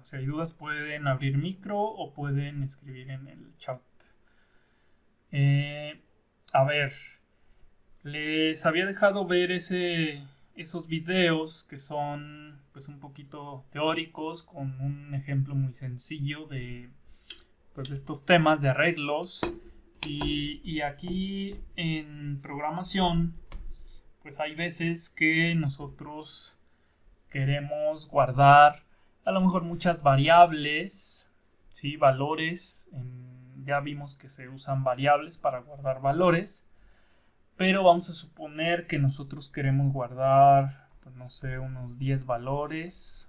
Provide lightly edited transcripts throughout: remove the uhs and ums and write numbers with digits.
si hay dudas pueden abrir micro o pueden escribir en el chat. A ver, les había dejado ver esos videos que son pues un poquito teóricos con un ejemplo muy sencillo de pues de estos temas de arreglos y aquí en programación pues hay veces que nosotros queremos guardar a lo mejor muchas variables, ¿sí? Valores, ya vimos que se usan variables para guardar valores, pero vamos a suponer que nosotros queremos guardar, pues no sé, unos 10 valores,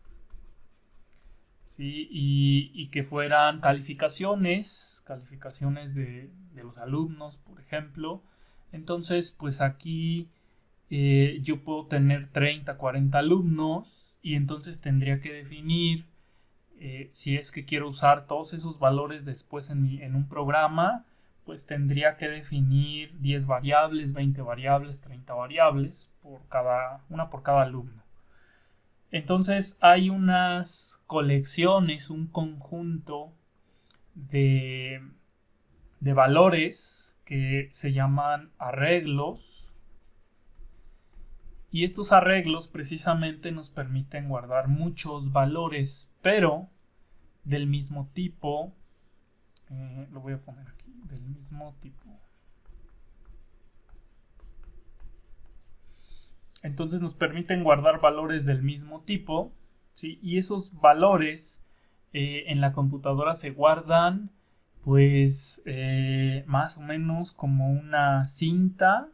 ¿sí? Y que fueran calificaciones de los alumnos, por ejemplo. Entonces, pues aquí yo puedo tener 30, 40 alumnos y entonces tendría que definir si es que quiero usar todos esos valores después en un programa, pues tendría que definir 10 variables, 20 variables, 30 variables, una por cada alumno. Entonces hay unas colecciones, un conjunto de valores que se llaman arreglos. Y estos arreglos precisamente nos permiten guardar muchos valores, pero del mismo tipo. Lo voy a poner aquí, del mismo tipo. Entonces nos permiten guardar valores del mismo tipo, ¿sí? Y esos valores en la computadora se guardan pues más o menos como una cinta,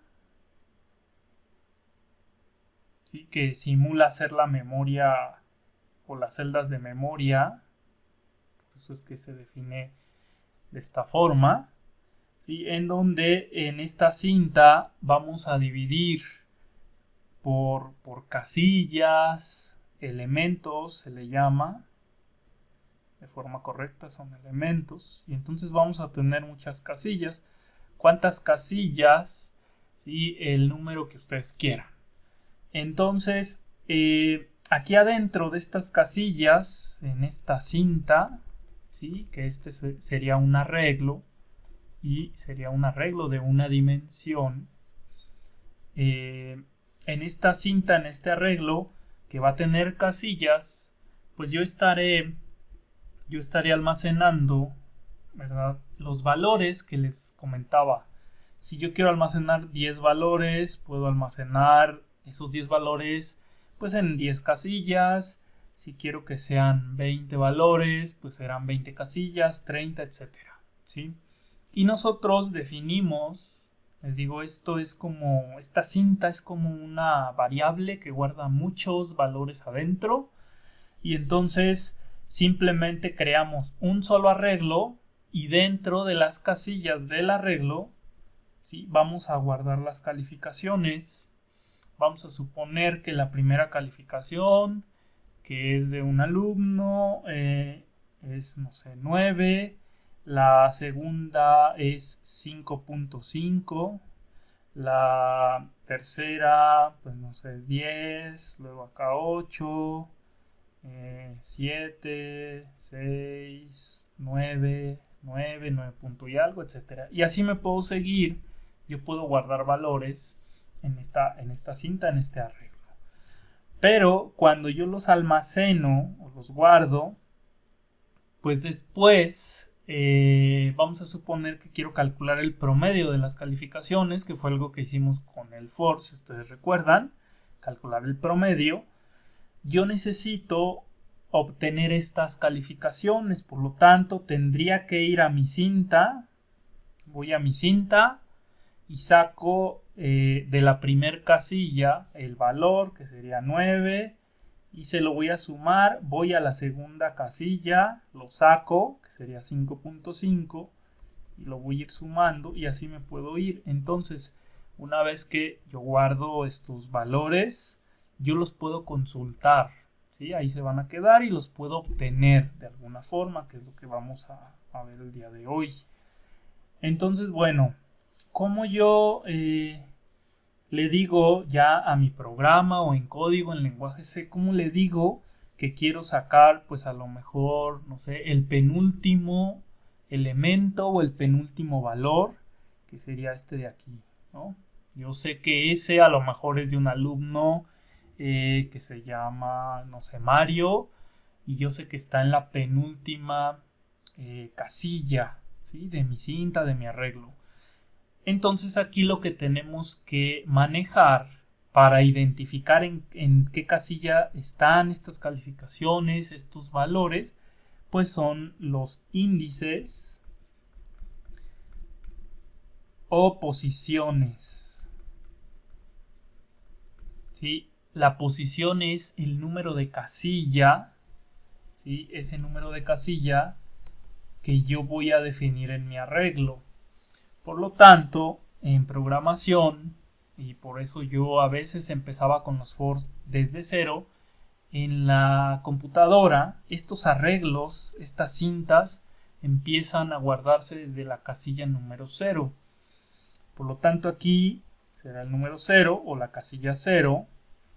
¿sí? Que simula ser la memoria o las celdas de memoria. Por eso es que se define de esta forma, ¿sí? En donde en esta cinta vamos a dividir por casillas, elementos se le llama, de forma correcta son elementos, y entonces vamos a tener muchas casillas. ¿Cuántas casillas? ¿Sí? El número que ustedes quieran. Entonces, aquí adentro de estas casillas, en esta cinta, ¿sí? Que este sería un arreglo, y sería un arreglo de una dimensión. En esta cinta, en este arreglo, que va a tener casillas, pues yo estaré almacenando, ¿verdad?, los valores que les comentaba. Si yo quiero almacenar 10 valores, puedo almacenar esos 10 valores pues en 10 casillas. Si quiero que sean 20 valores, pues serán 20 casillas, 30, etcétera, ¿sí? Y nosotros definimos, les digo, esta cinta es como una variable que guarda muchos valores adentro, y entonces simplemente creamos un solo arreglo y dentro de las casillas del arreglo, ¿sí?, vamos a guardar las calificaciones. Vamos a suponer que la primera calificación, que es de un alumno, es, no sé, 9. La segunda es 5.5. La tercera, pues no sé, 10. Luego acá 8. 7, 6, 9, 9 punto y algo, etcétera. Y así me puedo seguir. Yo puedo guardar valores en esta cinta, en este arreglo. Pero cuando yo los almaceno o los guardo, pues después vamos a suponer que quiero calcular el promedio de las calificaciones, que fue algo que hicimos con el for, si ustedes recuerdan, calcular el promedio. Yo necesito obtener estas calificaciones, por lo tanto tendría que ir a mi cinta, voy a mi cinta y saco de la primer casilla el valor, que sería 9, y se lo voy a sumar. Voy a la segunda casilla, lo saco, que sería 5.5, y lo voy a ir sumando, y así me puedo ir. Entonces, una vez que yo guardo estos valores, yo los puedo consultar, ¿sí? Ahí se van a quedar y los puedo obtener de alguna forma, que es lo que vamos a ver el día de hoy. Entonces, bueno, como yo le digo ya a mi programa o en código, en lenguaje C, cómo le digo que quiero sacar, pues a lo mejor, no sé, el penúltimo elemento o el penúltimo valor, que sería este de aquí, ¿no? Yo sé que ese a lo mejor es de un alumno que se llama, no sé, Mario, y yo sé que está en la penúltima casilla, ¿sí? De mi cinta, de mi arreglo. Entonces aquí lo que tenemos que manejar para identificar en qué casilla están estas calificaciones, estos valores, pues son los índices o posiciones. ¿Sí? La posición es el número de casilla, ¿sí? Ese número de casilla que yo voy a definir en mi arreglo. Por lo tanto, en programación, y por eso yo a veces empezaba con los for desde cero, en la computadora estos arreglos, estas cintas, empiezan a guardarse desde la casilla número 0. Por lo tanto, aquí será el número 0 o la casilla 0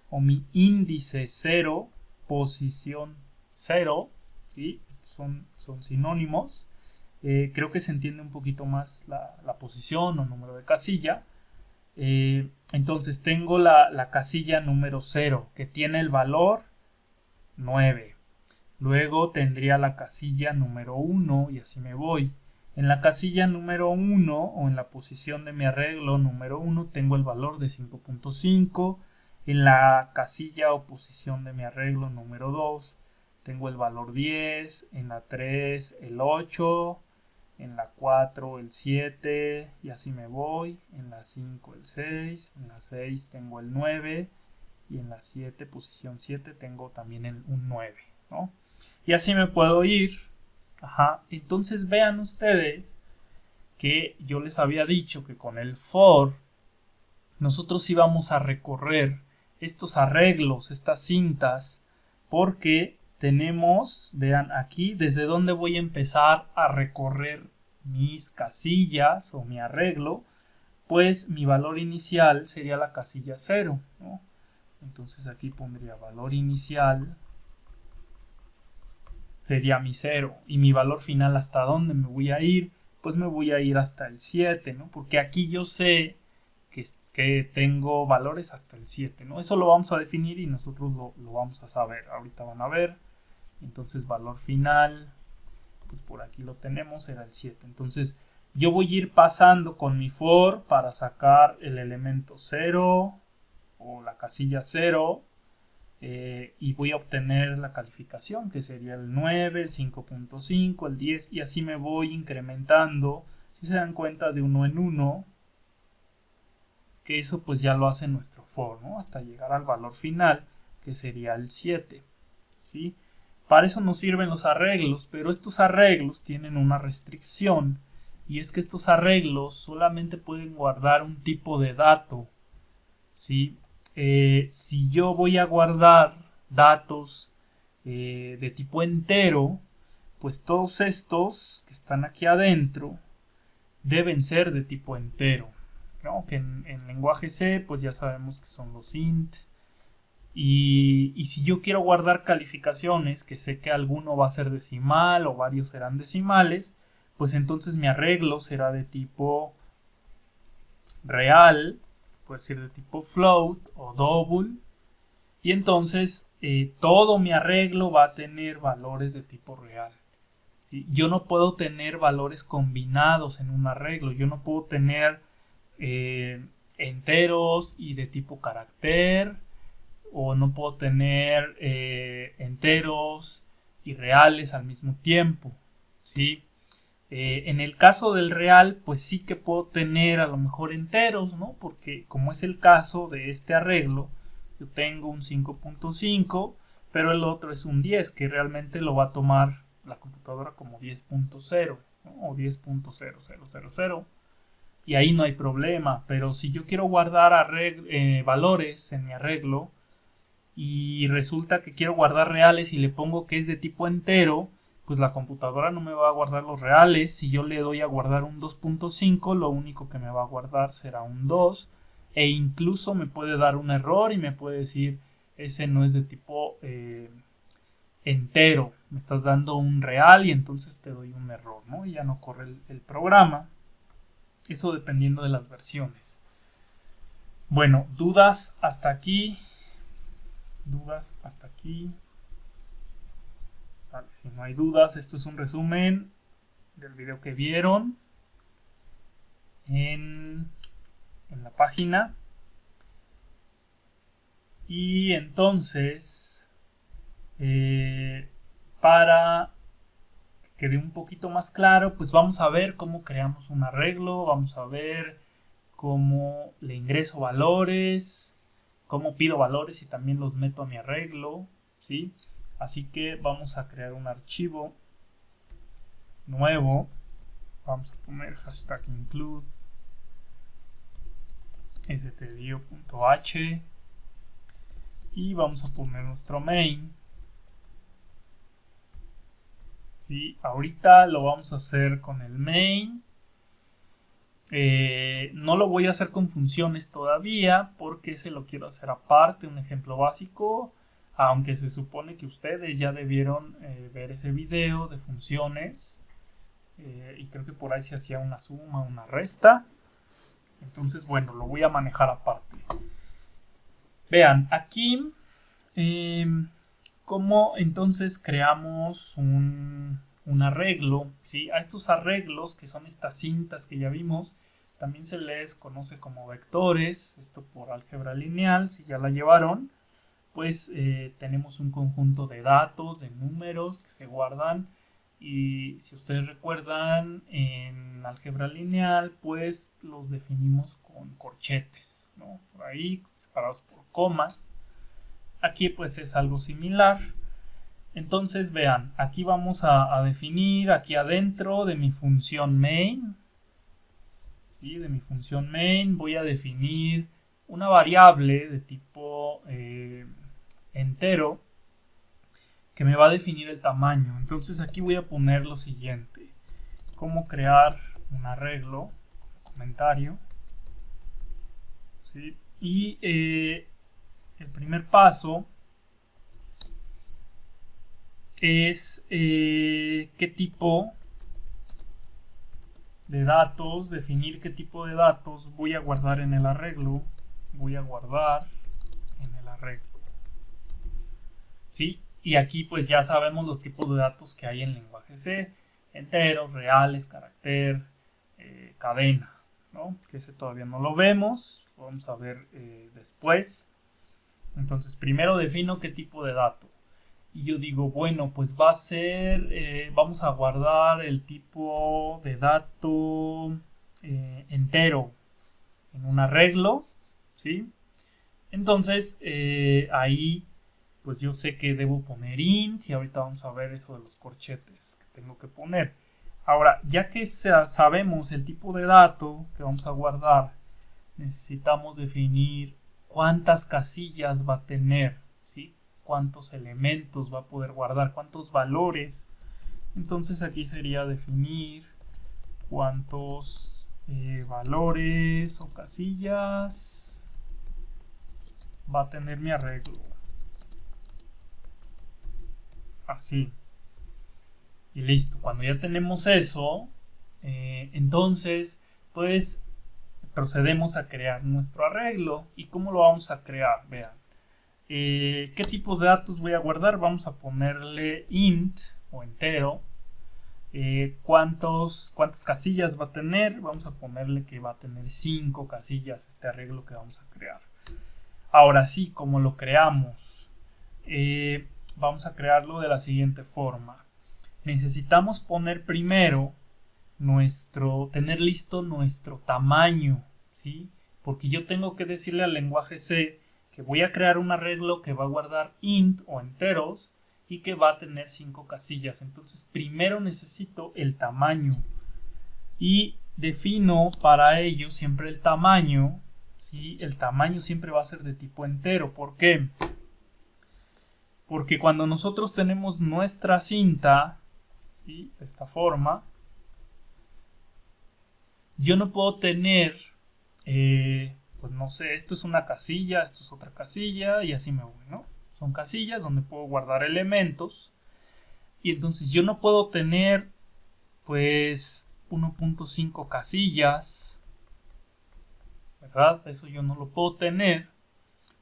o mi índice 0, posición 0, ¿sí? Estos son sinónimos. Creo que se entiende un poquito más la posición o número de casilla. Entonces tengo la casilla número 0 que tiene el valor 9. Luego tendría la casilla número 1 y así me voy. En la casilla número 1 o en la posición de mi arreglo número 1 tengo el valor de 5.5. En la casilla o posición de mi arreglo número 2 tengo el valor 10. En la 3 el 8. En la 4 el 7 y así me voy. En la 5 el 6. En la 6 tengo el 9. Y en la 7, posición 7, tengo también un 9, ¿no? Y así me puedo ir. Ajá. Entonces vean ustedes que yo les había dicho que con el for nosotros íbamos a recorrer estos arreglos, estas cintas, porque tenemos, vean aquí, desde dónde voy a empezar a recorrer mis casillas o mi arreglo, pues mi valor inicial sería la casilla 0, ¿no? Entonces aquí pondría valor inicial, sería mi 0, y mi valor final, ¿hasta dónde me voy a ir? Pues me voy a ir hasta el 7, ¿no? Porque aquí yo sé que tengo valores hasta el 7, ¿no? Eso lo vamos a definir y nosotros lo vamos a saber. Ahorita van a ver. Entonces valor final, pues por aquí lo tenemos, era el 7. Entonces yo voy a ir pasando con mi for para sacar el elemento 0 o la casilla 0 y voy a obtener la calificación, que sería el 9, el 5.5, el 10, y así me voy incrementando. Si se dan cuenta, de uno en uno, que eso pues ya lo hace nuestro for, ¿no? Hasta llegar al valor final, que sería el 7, ¿sí? Para eso nos sirven los arreglos, pero estos arreglos tienen una restricción, y es que estos arreglos solamente pueden guardar un tipo de dato, ¿sí? Si yo voy a guardar datos de tipo entero, pues todos estos que están aquí adentro deben ser de tipo entero, ¿no? Que en lenguaje C pues ya sabemos que son los int. Y si yo quiero guardar calificaciones, que sé que alguno va a ser decimal o varios serán decimales, pues entonces mi arreglo será de tipo real, puede ser de tipo float o double, y entonces todo mi arreglo va a tener valores de tipo real, ¿sí? Yo no puedo tener valores combinados en un arreglo, yo no puedo tener enteros y de tipo carácter, o no puedo tener enteros y reales al mismo tiempo, ¿sí? En el caso del real, pues sí que puedo tener a lo mejor enteros, ¿no? Porque como es el caso de este arreglo, yo tengo un 5.5, pero el otro es un 10, que realmente lo va a tomar la computadora como 10.0, ¿no? O 10.0000. Y ahí no hay problema, pero si yo quiero guardar valores en mi arreglo y resulta que quiero guardar reales y le pongo que es de tipo entero, pues la computadora no me va a guardar los reales. Si yo le doy a guardar un 2.5, lo único que me va a guardar será un 2, e incluso me puede dar un error y me puede decir ese no es de tipo entero, me estás dando un real y entonces te doy un error, ¿no? Y ya no corre el programa. Eso dependiendo de las versiones. Bueno, dudas hasta aquí. Dudas hasta aquí. Vale, si no hay dudas, esto es un resumen del video que vieron en la página. Y entonces, para que quede un poquito más claro, pues vamos a ver cómo creamos un arreglo, vamos a ver cómo le ingreso valores, cómo pido valores y también los meto a mi arreglo, ¿sí? Así que vamos a crear un archivo nuevo, vamos a poner hashtag include stdio.h y vamos a poner nuestro main. ¿Sí? Ahorita lo vamos a hacer con el main. No lo voy a hacer con funciones todavía porque se lo quiero hacer aparte, un ejemplo básico, aunque se supone que ustedes ya debieron ver ese video de funciones y creo que por ahí se hacía una suma, una resta. Entonces, bueno, lo voy a manejar aparte. Vean, aquí cómo entonces creamos un arreglo, ¿sí? A estos arreglos, que son estas cintas que ya vimos, también se les conoce como vectores, esto por álgebra lineal, si ya la llevaron, pues tenemos un conjunto de datos, de números que se guardan, y si ustedes recuerdan, en álgebra lineal, pues los definimos con corchetes, ¿no? Por ahí, separados por comas. Aquí pues es algo similar. Entonces vean, aquí vamos a definir aquí adentro de mi función main, ¿sí? De mi función main voy a definir una variable de tipo entero que me va a definir el tamaño. Entonces aquí voy a poner lo siguiente: cómo crear un arreglo, comentario, ¿sí? Y el primer paso es qué tipo de datos, definir qué tipo de datos voy a guardar en el arreglo. Voy a guardar en el arreglo, ¿sí? Y aquí pues ya sabemos los tipos de datos que hay en lenguaje C: enteros, reales, carácter, cadena, ¿no? Que ese todavía no lo vemos, lo vamos a ver después. Entonces primero defino qué tipo de dato. Y yo digo, bueno, pues va a ser, vamos a guardar el tipo de dato entero en un arreglo, ¿sí? Entonces ahí pues yo sé que debo poner int y ahorita vamos a ver eso de los corchetes que tengo que poner. Ahora, ya que sabemos el tipo de dato que vamos a guardar, necesitamos definir cuántas casillas va a tener, ¿sí? Cuántos elementos va a poder guardar, cuántos valores. Entonces aquí sería definir cuántos valores o casillas va a tener mi arreglo. Así. Y listo. Cuando ya tenemos eso, entonces pues procedemos a crear nuestro arreglo. ¿Y cómo lo vamos a crear? Vean. ¿Qué tipos de datos voy a guardar? Vamos a ponerle int o entero. ¿Cuántas casillas va a tener? Vamos a ponerle que va a tener 5 casillas este arreglo que vamos a crear. Ahora sí, como lo creamos, vamos a crearlo de la siguiente forma. Necesitamos poner primero tener listo nuestro tamaño, ¿sí? Porque yo tengo que decirle al lenguaje C que voy a crear un arreglo que va a guardar int o enteros y que va a tener 5 casillas. Entonces primero necesito el tamaño y defino para ello siempre el tamaño, ¿sí? El tamaño siempre va a ser de tipo entero. ¿Por qué? Porque cuando nosotros tenemos nuestra cinta, ¿sí? De esta forma, yo no puedo tener pues no sé, esto es una casilla, esto es otra casilla y así me voy, ¿no? Son casillas donde puedo guardar elementos Y entonces yo no puedo tener pues 1.5 casillas, ¿verdad? Eso yo no lo puedo tener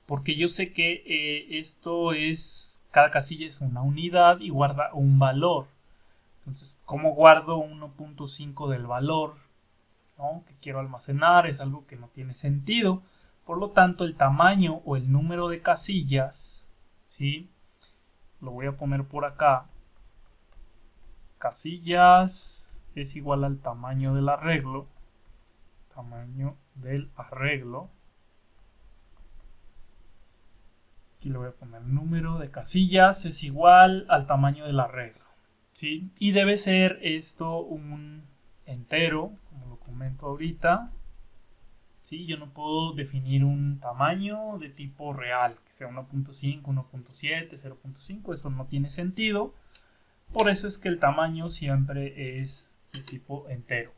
porque yo sé que cada casilla es una unidad y guarda un valor. Entonces, ¿cómo guardo 1.5 del valor, ¿no?, que quiero almacenar? Es algo que no tiene sentido. Por lo tanto, el tamaño o el número de casillas, ¿sí?, lo voy a poner por acá. Casillas es igual al tamaño del arreglo. Tamaño del arreglo. Aquí le voy a poner número de casillas es igual al tamaño del arreglo, ¿sí? Y debe ser esto un entero, como lo comento ahorita, ¿sí? Yo no puedo definir un tamaño de tipo real, que sea 1.5, 1.7, 0.5, eso no tiene sentido. Por eso es que el tamaño siempre es de tipo entero.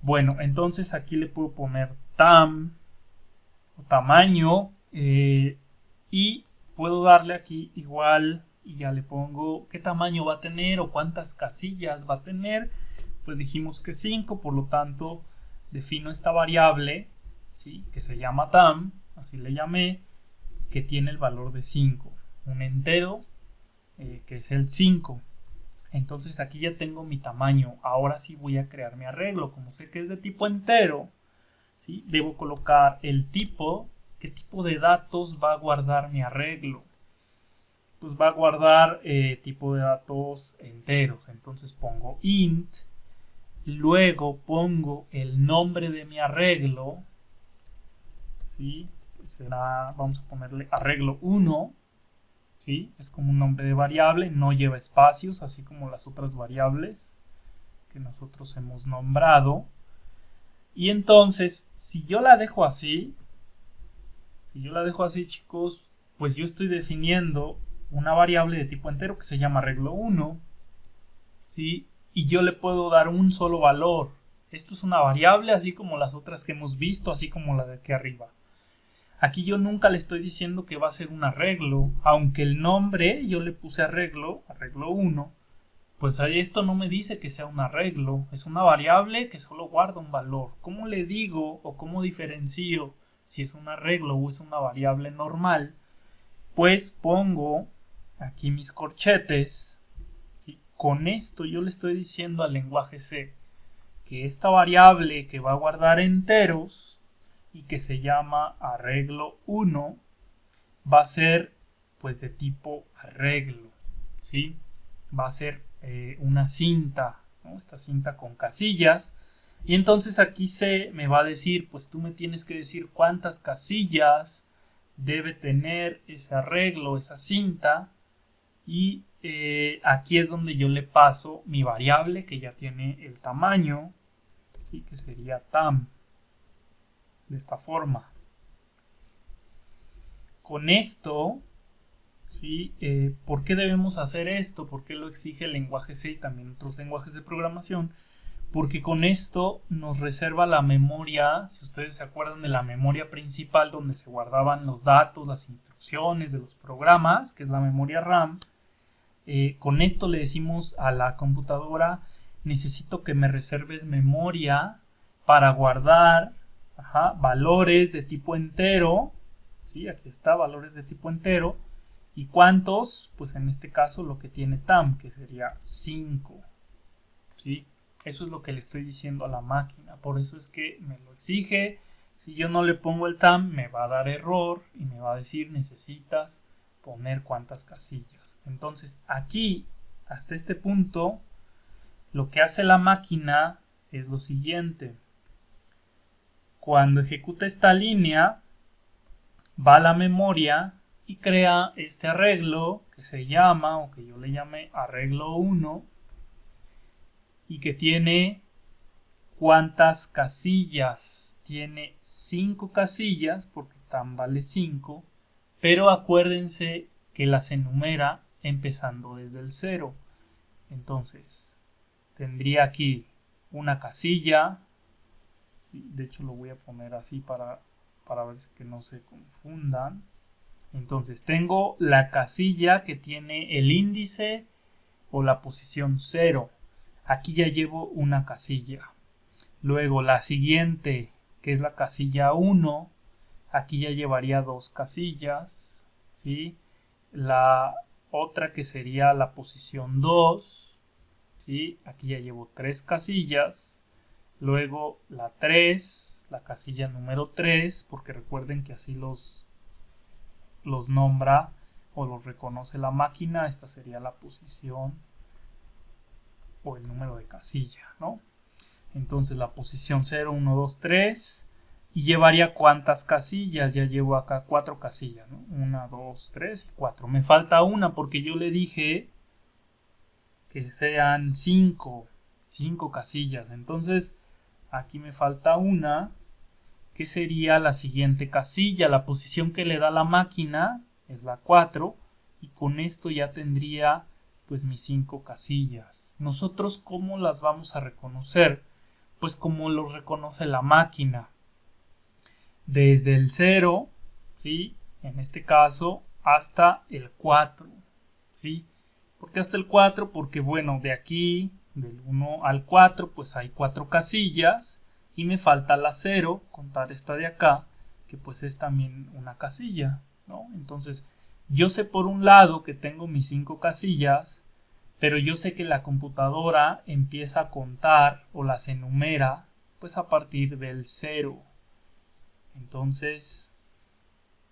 Bueno, entonces aquí le puedo poner tam o tamaño y puedo darle aquí igual y ya le pongo qué tamaño va a tener o cuántas casillas va a tener. Pues dijimos que 5, por lo tanto defino esta variable, ¿sí?, que se llama tam, así le llamé, que tiene el valor de 5, un entero que es el 5. Entonces aquí ya tengo mi tamaño. Ahora sí voy a crear mi arreglo. Como sé que es de tipo entero, ¿sí?, debo colocar el tipo. ¿Qué tipo de datos va a guardar mi arreglo? Pues va a guardar tipo de datos enteros. Entonces pongo int. Luego pongo el nombre de mi arreglo, ¿sí?, será, vamos a ponerle arreglo 1. ¿Sí? Es como un nombre de variable, no lleva espacios, así como las otras variables que nosotros hemos nombrado. Y entonces, si yo la dejo así, chicos, pues yo estoy definiendo una variable de tipo entero que se llama arreglo 1, ¿sí?, y yo le puedo dar un solo valor. Esto es una variable, así como las otras que hemos visto, así como la de aquí arriba. Aquí yo nunca le estoy diciendo que va a ser un arreglo, aunque el nombre yo le puse arreglo 1, pues esto no me dice que sea un arreglo, es una variable que solo guarda un valor. ¿Cómo le digo o cómo diferencio si es un arreglo o es una variable normal? Pues pongo aquí mis corchetes, ¿sí? Con esto yo le estoy diciendo al lenguaje C que esta variable que va a guardar enteros y que se llama arreglo 1 va a ser pues de tipo arreglo, ¿sí? Va a ser una cinta, ¿no?, esta cinta con casillas. Y entonces aquí C me va a decir, pues tú me tienes que decir cuántas casillas debe tener ese arreglo, esa cinta. Y aquí es donde yo le paso mi variable que ya tiene el tamaño, ¿sí?, que sería tam. De esta forma. Con esto, ¿sí? ¿Por qué debemos hacer esto? ¿Por qué lo exige el lenguaje C y también otros lenguajes de programación? Porque con esto nos reserva la memoria, si ustedes se acuerdan de la memoria principal donde se guardaban los datos, las instrucciones de los programas, que es la memoria RAM. Con esto le decimos a la computadora, necesito que me reserves memoria para guardar valores de tipo entero, ¿sí? Aquí está, valores de tipo entero. ¿Y cuántos? Pues en este caso lo que tiene tam, que sería 5, ¿sí? Eso es lo que le estoy diciendo a la máquina, por eso es que me lo exige. Si yo no le pongo el tam, me va a dar error y me va a decir necesitas poner cuántas casillas. Entonces aquí, hasta este punto, lo que hace la máquina es lo siguiente. Cuando ejecuta esta línea, va a la memoria y crea este arreglo que se llama, o que yo le llame arreglo 1, y que tiene ¿cuántas casillas? Tiene 5 casillas, porque tam vale 5, pero acuérdense que las enumera empezando desde el 0. Entonces, tendría aquí una casilla. De hecho lo voy a poner así para ver que no se confundan. Entonces tengo la casilla que tiene el índice o la posición 0. Aquí ya llevo una casilla. Luego la siguiente, que es la casilla 1, aquí ya llevaría 2 casillas, ¿sí? La otra que sería la posición 2, ¿sí? Aquí ya llevo 3 casillas. Luego la 3, la casilla número 3, porque recuerden que así los nombra o los reconoce la máquina. Esta sería la posición o el número de casilla, ¿no? Entonces la posición 0, 1, 2, 3. Y llevaría ¿cuántas casillas? Ya llevo acá 4 casillas, ¿no? 1, 2, 3 y 4. Me falta una porque yo le dije que sean 5 casillas. Entonces aquí me falta una, que sería la siguiente casilla. La posición que le da la máquina es la 4. Y con esto ya tendría pues mis 5 casillas. Nosotros, ¿cómo las vamos a reconocer? Pues como los reconoce la máquina. Desde el 0, ¿sí? En este caso, hasta el 4, ¿sí? ¿Por qué hasta el 4? Porque, bueno, de aquí, del 1 al 4, pues hay 4 casillas. Y me falta la 0, contar esta de acá, que pues es también una casilla, ¿no? Entonces, yo sé por un lado que tengo mis 5 casillas, pero yo sé que la computadora empieza a contar o las enumera pues a partir del 0. Entonces,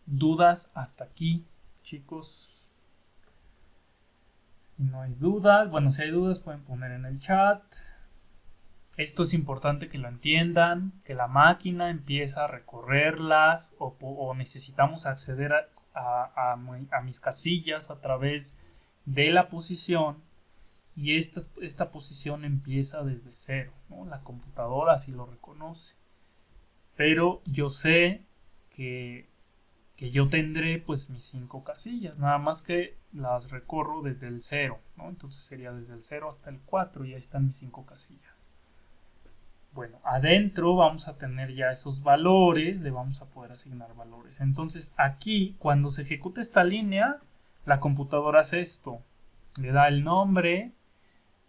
¿dudas hasta aquí, chicos? Si no hay dudas, bueno, si hay dudas pueden poner en el chat. Esto es importante que lo entiendan, que la máquina empieza a recorrerlas o necesitamos acceder a mis casillas a través de la posición, y esta posición empieza desde 0, ¿no? La computadora así lo reconoce. Pero yo sé que yo tendré pues mis 5 casillas, nada más que las recorro desde el 0, ¿no? Entonces sería desde el 0 hasta el 4 y ahí están mis 5 casillas. Bueno, adentro vamos a tener ya esos valores, le vamos a poder asignar valores. Entonces aquí, cuando se ejecuta esta línea, la computadora hace esto. Le da el nombre,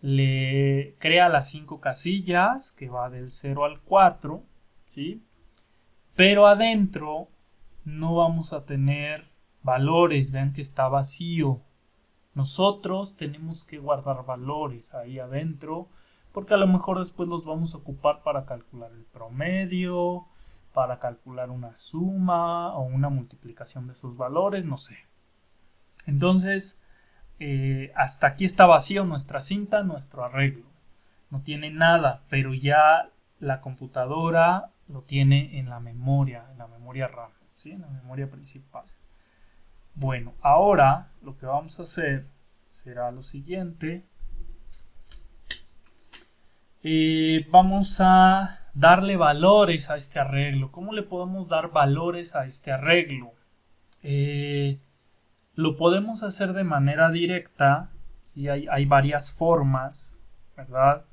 le crea las 5 casillas, que va del 0 al 4, ¿sí? Pero adentro no vamos a tener valores, vean que está vacío. Nosotros tenemos que guardar valores ahí adentro, porque a lo mejor después los vamos a ocupar para calcular el promedio, para calcular una suma o una multiplicación de esos valores, no sé. Entonces, hasta aquí está vacío nuestra cinta, nuestro arreglo. No tiene nada, pero ya la computadora lo tiene en la memoria RAM, ¿sí? En la memoria principal. Bueno, ahora lo que vamos a hacer será lo siguiente. Vamos a darle valores a este arreglo. ¿Cómo le podemos dar valores a este arreglo? Lo podemos hacer de manera directa, ¿sí? Hay varias formas, ¿verdad?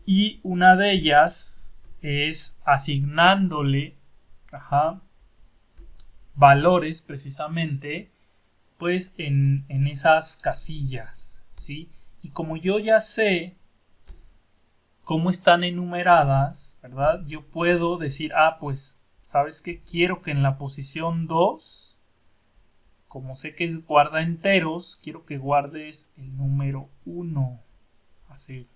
Y una de ellas es asignándole valores precisamente pues en esas casillas, ¿sí? Y como yo ya sé cómo están enumeradas, ¿verdad? Yo puedo decir, pues, ¿sabes qué? Quiero que en la posición 2, como sé que guarda enteros, quiero que guardes el número 1, así.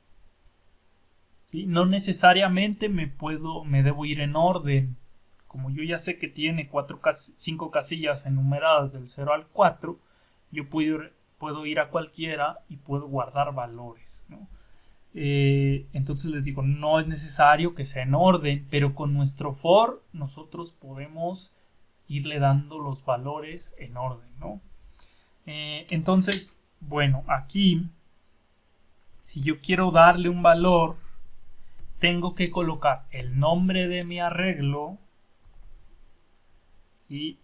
¿Sí? No necesariamente me debo ir en orden. Como yo ya sé que tiene 5 casillas enumeradas del 0 al 4, yo puedo ir a cualquiera y puedo guardar valores, ¿no? Entonces les digo, no es necesario que sea en orden, pero con nuestro for nosotros podemos irle dando los valores en orden, ¿no? Entonces, bueno, aquí, si yo quiero darle un valor, tengo que colocar el nombre de mi arreglo, ¿sí?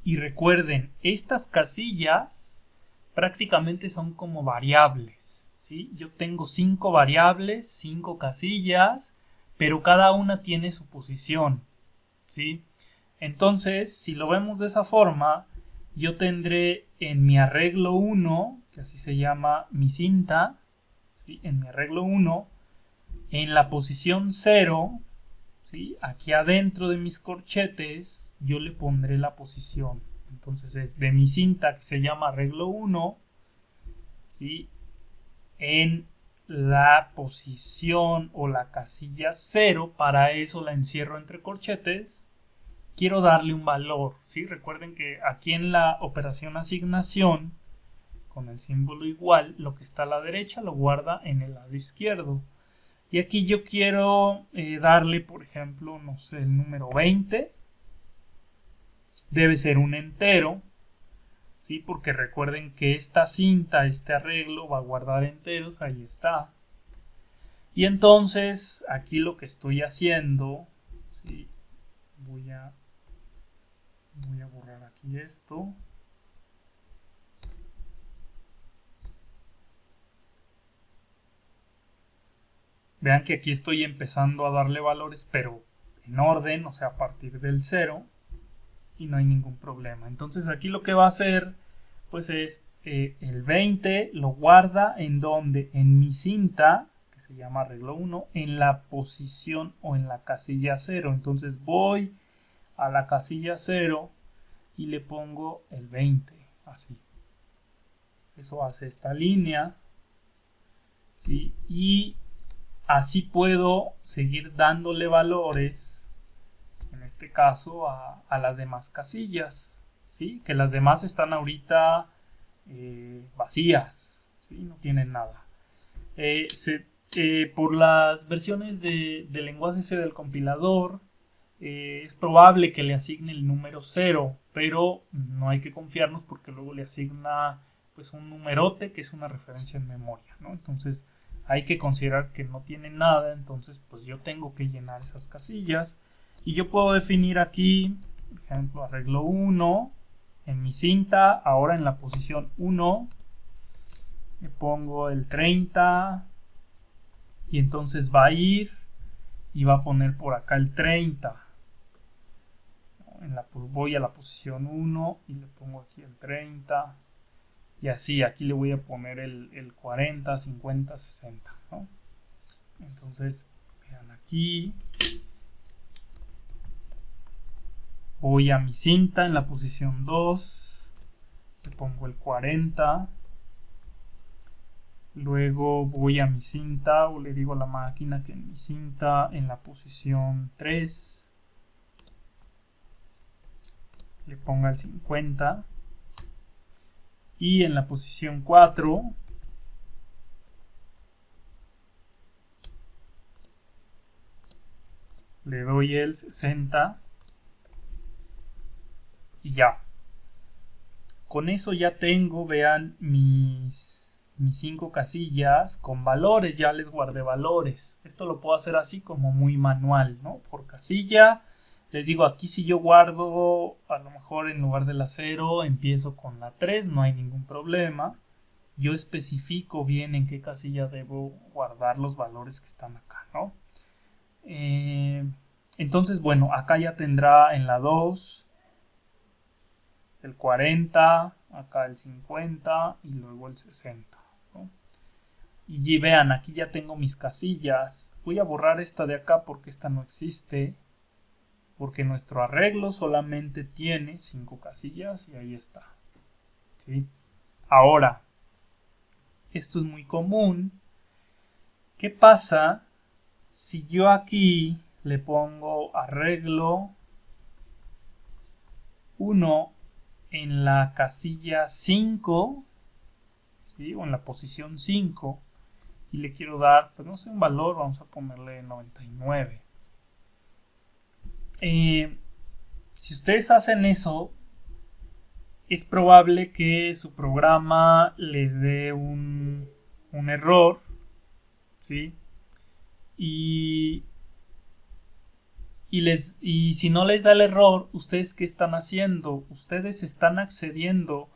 Y recuerden, estas casillas prácticamente son como variables, ¿sí? Yo tengo 5 variables, 5 casillas, pero cada una tiene su posición, ¿sí? Entonces, si lo vemos de esa forma, yo tendré en mi arreglo 1, que así se llama mi cinta, ¿sí? En mi arreglo 1, en la posición 0, ¿sí? Aquí adentro de mis corchetes, yo le pondré la posición. Entonces es de mi cinta, que se llama arreglo 1, ¿sí? En la posición o la casilla 0, para eso la encierro entre corchetes. Quiero darle un valor, ¿sí? Recuerden que aquí en la operación asignación, con el símbolo igual, lo que está a la derecha lo guarda en el lado izquierdo. Y aquí yo quiero darle, por ejemplo, no sé, el número 20. Debe ser un entero, ¿sí? Porque recuerden que esta cinta, este arreglo, va a guardar enteros, ahí está. Y entonces, aquí lo que estoy haciendo, ¿sí? Voy a borrar aquí esto. Vean que aquí estoy empezando a darle valores, pero en orden, o sea, a partir del 0, y no hay ningún problema. Entonces aquí lo que va a hacer, pues es el 20 lo guarda en donde, en mi cinta, que se llama arreglo 1, en la posición o en la casilla 0. Entonces voy a la casilla 0 y le pongo el 20, así. Eso hace esta línea, ¿sí? Y así puedo seguir dándole valores, en este caso, a las demás casillas, ¿sí? Que las demás están ahorita vacías, ¿sí? No tienen nada. Por las versiones del lenguaje C del compilador, es probable que le asigne el número 0, pero no hay que confiarnos porque luego le asigna pues un numerote que es una referencia en memoria, ¿no? Entonces hay que considerar que no tiene nada, entonces pues yo tengo que llenar esas casillas y yo puedo definir aquí, por ejemplo, arreglo 1 en mi cinta, ahora en la posición 1 le pongo el 30 y entonces va a ir y va a poner por acá el 30. Voy a la posición 1 y le pongo aquí el 30 y así, aquí le voy a poner el 40, 50, 60, ¿no? Entonces vean aquí, voy a mi cinta en la posición 2, le pongo el 40, luego voy a mi cinta o le digo a la máquina que en mi cinta en la posición 3 le ponga el 50 y en la posición 4 le doy el 60 y ya. Con eso ya tengo, vean, mis 5 casillas con valores, ya les guardé valores. Esto lo puedo hacer así como muy manual, ¿no? Por casilla. Les digo, aquí si yo guardo, a lo mejor en lugar de la 0, empiezo con la 3, no hay ningún problema. Yo especifico bien en qué casilla debo guardar los valores que están acá, ¿no? Entonces, bueno, acá ya tendrá en la 2 el 40, acá el 50 y luego el 60, ¿no? Y vean, aquí ya tengo mis casillas. Voy a borrar esta de acá porque esta no existe, porque nuestro arreglo solamente tiene 5 casillas y ahí está, ¿sí? Ahora, esto es muy común. ¿Qué pasa si yo aquí le pongo arreglo 1 en la casilla 5, ¿sí? O en la posición 5 y le quiero dar, pues no sé, un valor, vamos a ponerle 99. Si ustedes hacen eso, es probable que su programa les dé un error, ¿sí? Y si no les da el error, ¿ustedes qué están haciendo? Ustedes están accediendo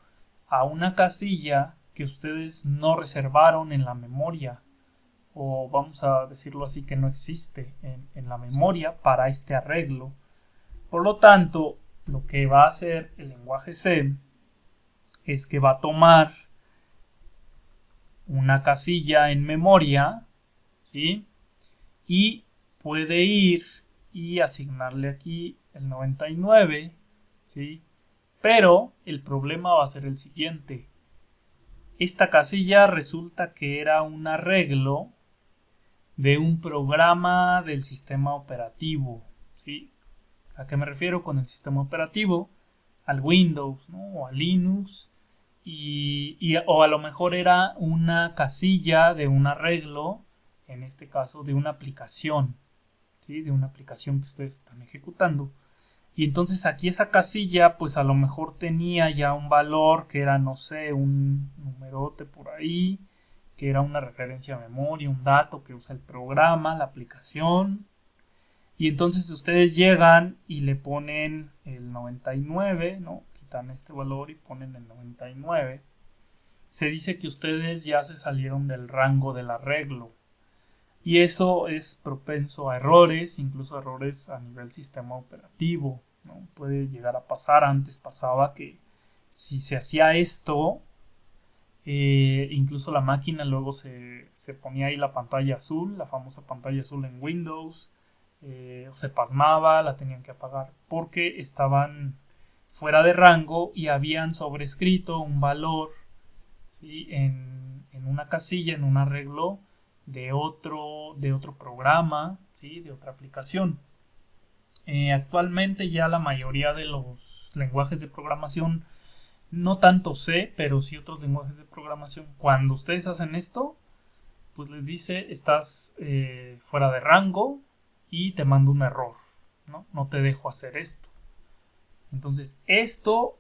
a una casilla que ustedes no reservaron en la memoria, o vamos a decirlo así, que no existe en la memoria para este arreglo. Por lo tanto, lo que va a hacer el lenguaje C es que va a tomar una casilla en memoria, ¿sí? Y puede ir y asignarle aquí el 99, ¿sí? Pero el problema va a ser el siguiente. Esta casilla resulta que era un arreglo de un programa del sistema operativo, ¿sí? ¿A qué me refiero con el sistema operativo? Al Windows, ¿no? O a Linux. O a lo mejor era una casilla de un arreglo, en este caso de una aplicación, ¿sí? De una aplicación que ustedes están ejecutando. Y entonces aquí esa casilla, pues a lo mejor tenía ya un valor que era, no sé, un numerote por ahí, que era una referencia a memoria, un dato que usa el programa, la aplicación. Y entonces ustedes llegan y le ponen el 99, ¿no? Quitan este valor y ponen el 99. Se dice que ustedes ya se salieron del rango del arreglo. Y eso es propenso a errores, incluso errores a nivel sistema operativo, ¿no? Puede llegar a pasar. Antes pasaba que si se hacía esto, incluso la máquina luego se ponía ahí la pantalla azul, la famosa pantalla azul en Windows, o se pasmaba, la tenían que apagar porque estaban fuera de rango y habían sobrescrito un valor, ¿sí? en una casilla, en un arreglo de otro programa, ¿sí? De otra aplicación. Actualmente ya la mayoría de los lenguajes de programación, no tanto C, pero sí otros lenguajes de programación, cuando ustedes hacen esto, pues les dice estás fuera de rango y te mando un error, ¿no? No te dejo hacer esto. Entonces esto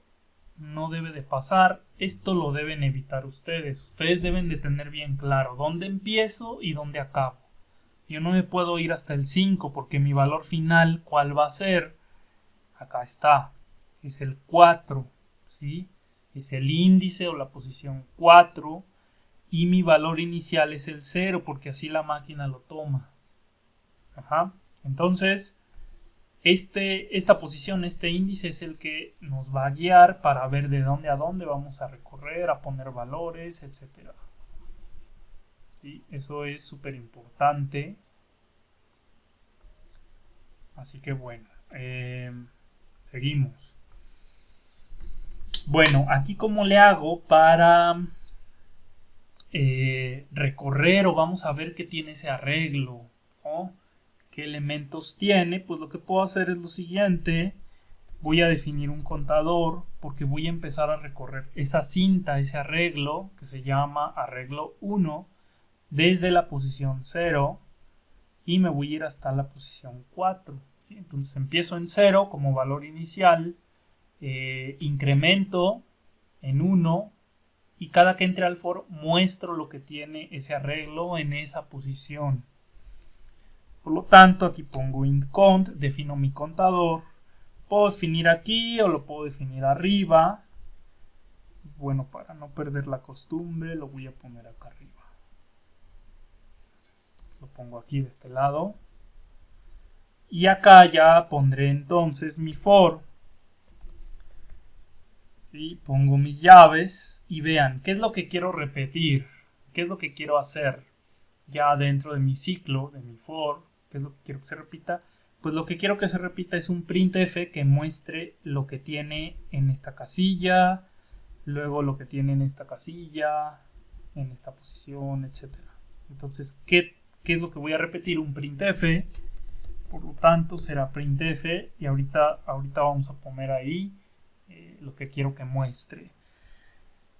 no debe de pasar, esto lo deben evitar ustedes. Ustedes deben de tener bien claro dónde empiezo y dónde acabo. Yo no me puedo ir hasta el 5 porque mi valor final, ¿cuál va a ser? Acá está, es el 4, ¿sí? Es el índice o la posición 4 y mi valor inicial es el 0 porque así la máquina lo toma. Ajá. Entonces, esta posición, este índice es el que nos va a guiar para ver de dónde a dónde vamos a recorrer, a poner valores, etc. ¿Sí? Eso es súper importante. Así que bueno, seguimos. Bueno, aquí cómo le hago para recorrer o vamos a ver qué tiene ese arreglo, ¿no? ¿Qué elementos tiene? Pues lo que puedo hacer es lo siguiente. Voy a definir un contador porque voy a empezar a recorrer esa cinta, ese arreglo que se llama arreglo 1 desde la posición 0 y me voy a ir hasta la posición 4. ¿Sí? Entonces empiezo en 0 como valor inicial, incremento en 1 y cada que entre al for muestro lo que tiene ese arreglo en esa posición. Por lo tanto, aquí pongo int cont, defino mi contador. Puedo definir aquí o lo puedo definir arriba. Bueno, para no perder la costumbre, lo voy a poner acá arriba. Entonces, lo pongo aquí de este lado. Y acá ya pondré entonces mi for. ¿Sí? Pongo mis llaves y vean, ¿qué es lo que quiero repetir? ¿Qué es lo que quiero hacer ya dentro de mi ciclo, de mi for? ¿Qué es lo que quiero que se repita? Pues lo que quiero que se repita es un printf que muestre lo que tiene en esta casilla, luego lo que tiene en esta casilla, en esta posición, etc. Entonces, ¿qué es lo que voy a repetir? Un printf. Por lo tanto, será printf y ahorita vamos a poner ahí lo que quiero que muestre.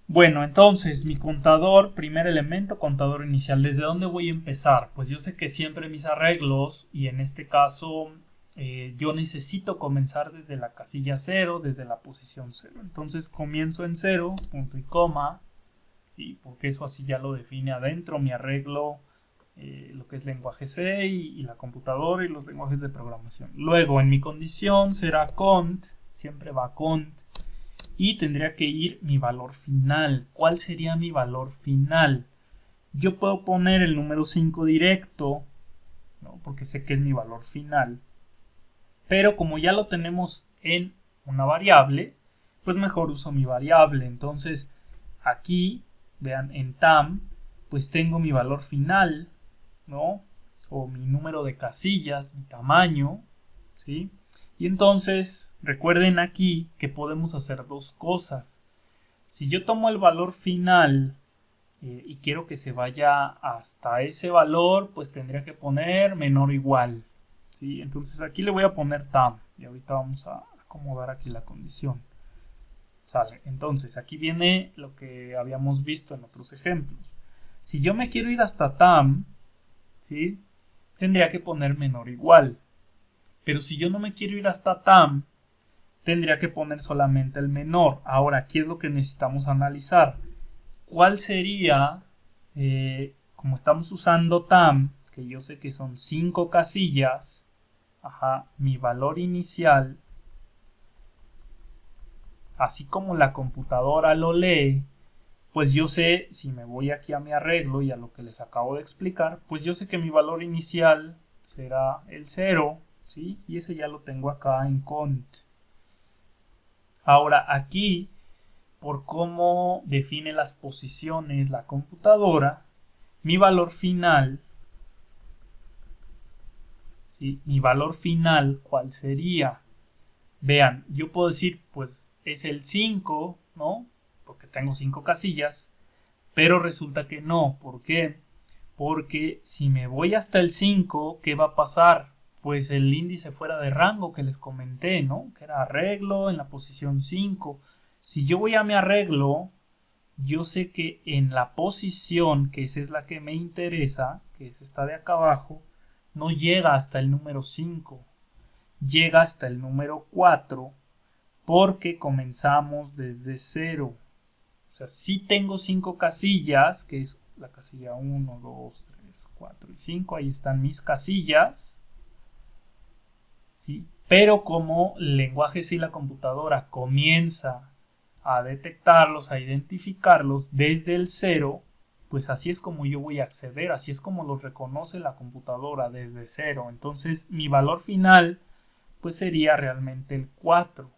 Bueno, entonces mi contador, primer elemento, contador inicial. ¿Desde dónde voy a empezar? Pues yo sé que siempre mis arreglos, y en este caso yo necesito comenzar desde la casilla 0, desde la posición 0. Entonces comienzo en 0, punto y coma, ¿sí? Porque eso así ya lo define adentro mi arreglo, lo que es lenguaje C y la computadora y los lenguajes de programación. Luego en mi condición será cont, siempre va cont. Y tendría que ir mi valor final. ¿Cuál sería mi valor final? Yo puedo poner el número 5 directo, ¿no? Porque sé que es mi valor final. Pero como ya lo tenemos en una variable, pues mejor uso mi variable. Entonces aquí, vean, en tam, pues tengo mi valor final, ¿no? O mi número de casillas, mi tamaño, ¿sí? Y entonces recuerden aquí que podemos hacer dos cosas. Si yo tomo el valor final y quiero que se vaya hasta ese valor, pues tendría que poner menor o igual, ¿sí? Entonces aquí le voy a poner tam y ahorita vamos a acomodar aquí la condición. Sale. Entonces aquí viene lo que habíamos visto en otros ejemplos. Si yo me quiero ir hasta tam, ¿sí? Tendría que poner menor o igual. Pero si yo no me quiero ir hasta tam, tendría que poner solamente el menor. Ahora, aquí es lo que necesitamos analizar. ¿Cuál sería, como estamos usando tam, que yo sé que son 5 casillas, mi valor inicial, así como la computadora lo lee, pues yo sé, si me voy aquí a mi arreglo y a lo que les acabo de explicar, pues yo sé que mi valor inicial será el 0, ¿sí? Y ese ya lo tengo acá en cont. Ahora aquí, por cómo define las posiciones la computadora, mi valor final, ¿sí? Mi valor final, ¿cuál sería? Vean, yo puedo decir, pues es el 5, ¿no? Porque tengo 5 casillas, pero resulta que no. ¿Por qué? Porque si me voy hasta el 5, ¿qué va a pasar? Pues el índice fuera de rango que les comenté, ¿no? Que era arreglo en la posición 5. Si yo voy a mi arreglo, yo sé que en la posición, que esa es la que me interesa, que es esta de acá abajo, no llega hasta el número 5. Llega hasta el número 4 porque comenzamos desde 0. O sea, sí tengo 5 casillas, que es la casilla 1, 2, 3, 4 y 5. Ahí están mis casillas. ¿Sí? Pero como el lenguaje C y la computadora comienza a detectarlos, a identificarlos desde el 0, pues así es como yo voy a acceder, así es como los reconoce la computadora desde 0. Entonces mi valor final pues sería realmente el 4.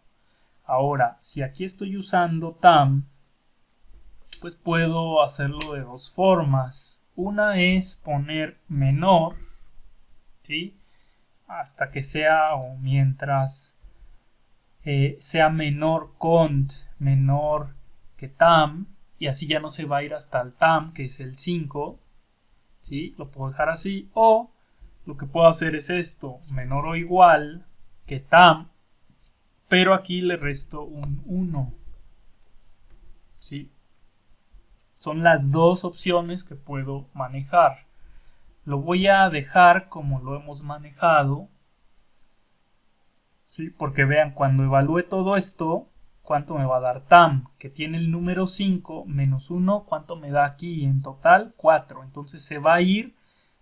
Ahora, si aquí estoy usando tam, pues puedo hacerlo de dos formas. Una es poner menor, ¿sí? Hasta que sea o mientras sea menor cont, menor que tam, y así ya no se va a ir hasta el tam, que es el 5, ¿sí? Lo puedo dejar así, o lo que puedo hacer es esto, menor o igual que tam, pero aquí le resto un 1, ¿sí? Son las dos opciones que puedo manejar. Lo voy a dejar como lo hemos manejado, ¿sí? Porque vean, cuando evalúe todo esto, ¿cuánto me va a dar tam? Que tiene el número 5 menos 1, ¿cuánto me da aquí? En total, 4. Entonces se va a ir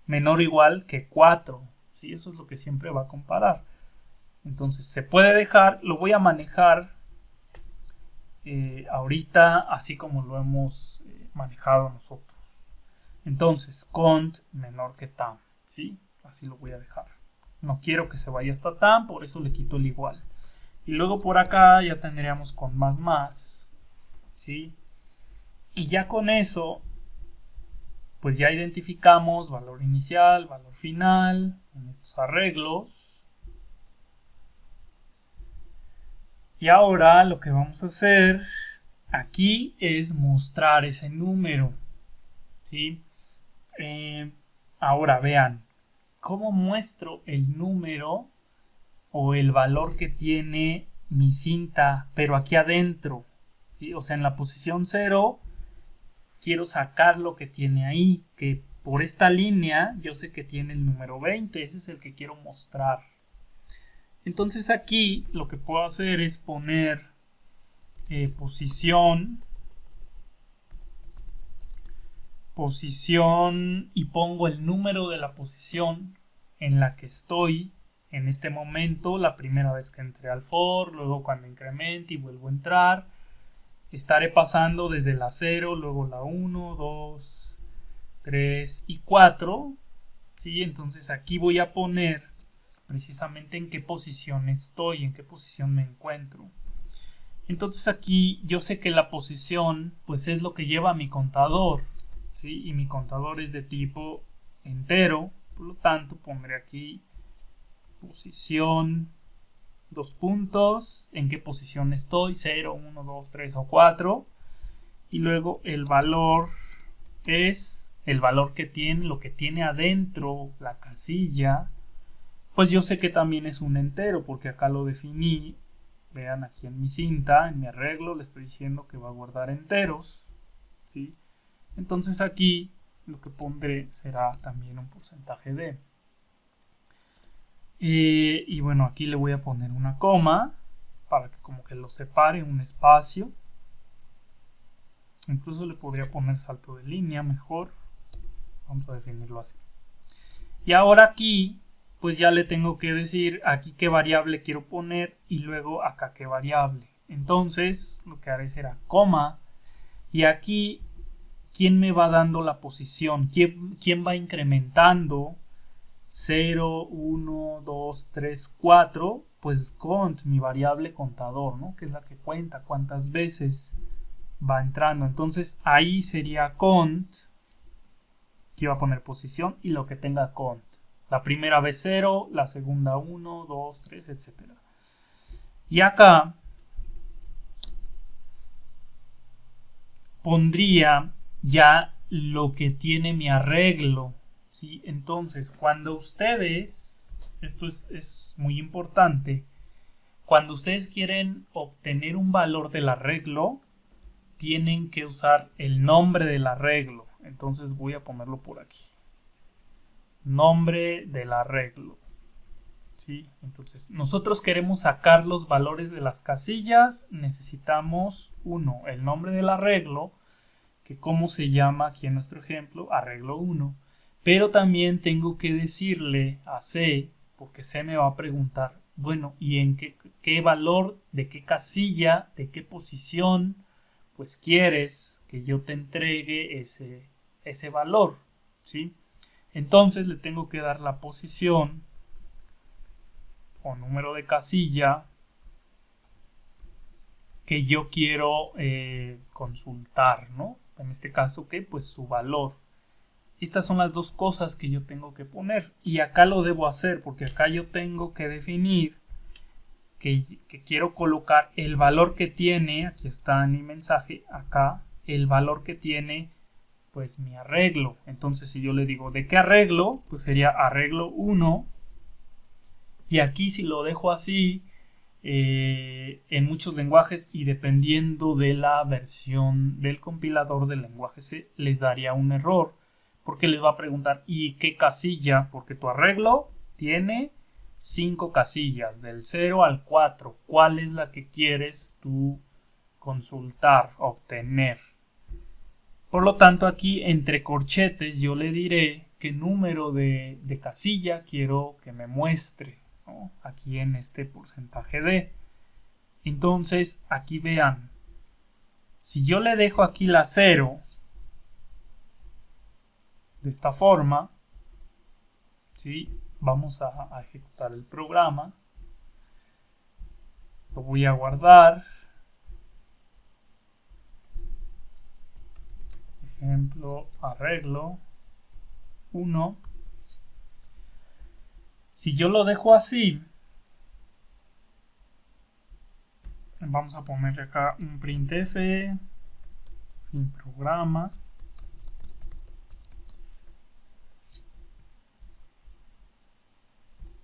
menor o igual que 4, ¿sí? Eso es lo que siempre va a comparar. Entonces se puede dejar, lo voy a manejar ahorita así como lo hemos manejado nosotros. Entonces cont menor que tam, ¿sí? Así lo voy a dejar. No quiero que se vaya hasta tam, por eso le quito el igual. Y luego por acá ya tendríamos con más, ¿sí? Y ya con eso, pues ya identificamos valor inicial, valor final en estos arreglos. Y ahora lo que vamos a hacer aquí es mostrar ese número, ¿sí? Ahora vean, ¿cómo muestro el número o el valor que tiene mi cinta, pero aquí adentro? ¿Sí? O sea, en la posición 0 quiero sacar lo que tiene ahí, que por esta línea yo sé que tiene el número 20, ese es el que quiero mostrar. Entonces aquí lo que puedo hacer es poner posición y pongo el número de la posición en la que estoy en este momento, la primera vez que entré al for, luego cuando incremente y vuelvo a entrar, estaré pasando desde la 0, luego la 1, 2, 3 y 4, ¿sí? Entonces aquí voy a poner precisamente en qué posición estoy, en qué posición me encuentro. Entonces aquí yo sé que la posición pues es lo que lleva mi contador, ¿sí? Y mi contador es de tipo entero, por lo tanto pondré aquí posición, dos puntos, en qué posición estoy, 0, 1, 2, 3 o 4, y luego el valor es el valor que tiene, lo que tiene adentro la casilla, pues yo sé que también es un entero porque acá lo definí. Vean aquí en mi cinta, en mi arreglo, le estoy diciendo que va a guardar enteros, ¿sí? Entonces aquí lo que pondré será también un porcentaje de. Y bueno, aquí le voy a poner una coma para que como que lo separe, un espacio. Incluso le podría poner salto de línea mejor. Vamos a definirlo así. Y ahora aquí pues ya le tengo que decir aquí qué variable quiero poner y luego acá qué variable. Entonces lo que haré será coma y aquí quién me va dando la posición, quién va incrementando 0, 1, 2, 3, 4, pues cont, mi variable contador, ¿no? Que es la que cuenta cuántas veces va entrando. Entonces ahí sería cont, que iba a poner posición y lo que tenga cont. La primera vez 0, la segunda 1, 2, 3, etc. Y acá pondría ya lo que tiene mi arreglo, ¿sí? Entonces, cuando ustedes, esto es muy importante, cuando ustedes quieren obtener un valor del arreglo, tienen que usar el nombre del arreglo. Entonces voy a ponerlo por aquí. Nombre del arreglo. ¿Sí? Entonces, nosotros queremos sacar los valores de las casillas. Necesitamos, uno, el nombre del arreglo, que como se llama aquí en nuestro ejemplo, arreglo 1. Pero también tengo que decirle a C, porque C me va a preguntar, bueno, ¿y en qué valor, de qué casilla, de qué posición, pues quieres que yo te entregue ese valor? ¿Sí? Entonces le tengo que dar la posición o número de casilla que yo quiero consultar, ¿no? En este caso, ¿qué? Pues su valor. Estas son las dos cosas que yo tengo que poner. Y acá lo debo hacer porque acá yo tengo que definir que quiero colocar el valor que tiene, aquí está en mi mensaje, acá, el valor que tiene pues mi arreglo. Entonces si yo le digo ¿de qué arreglo? Pues sería arreglo 1. Y aquí si lo dejo así, en muchos lenguajes y dependiendo de la versión del compilador del lenguaje C, les daría un error. Porque les va a preguntar ¿y qué casilla? Porque tu arreglo tiene 5 casillas, del 0 al 4. ¿Cuál es la que quieres tú consultar, obtener? Por lo tanto, aquí entre corchetes yo le diré qué número de casilla quiero que me muestre, ¿no? Aquí en este porcentaje de. Entonces, aquí vean, si yo le dejo aquí la 0, de esta forma, ¿sí? Vamos a ejecutar el programa. Lo voy a guardar. Ejemplo, arreglo 1. Si yo lo dejo así, vamos a ponerle acá un printf, fin programa.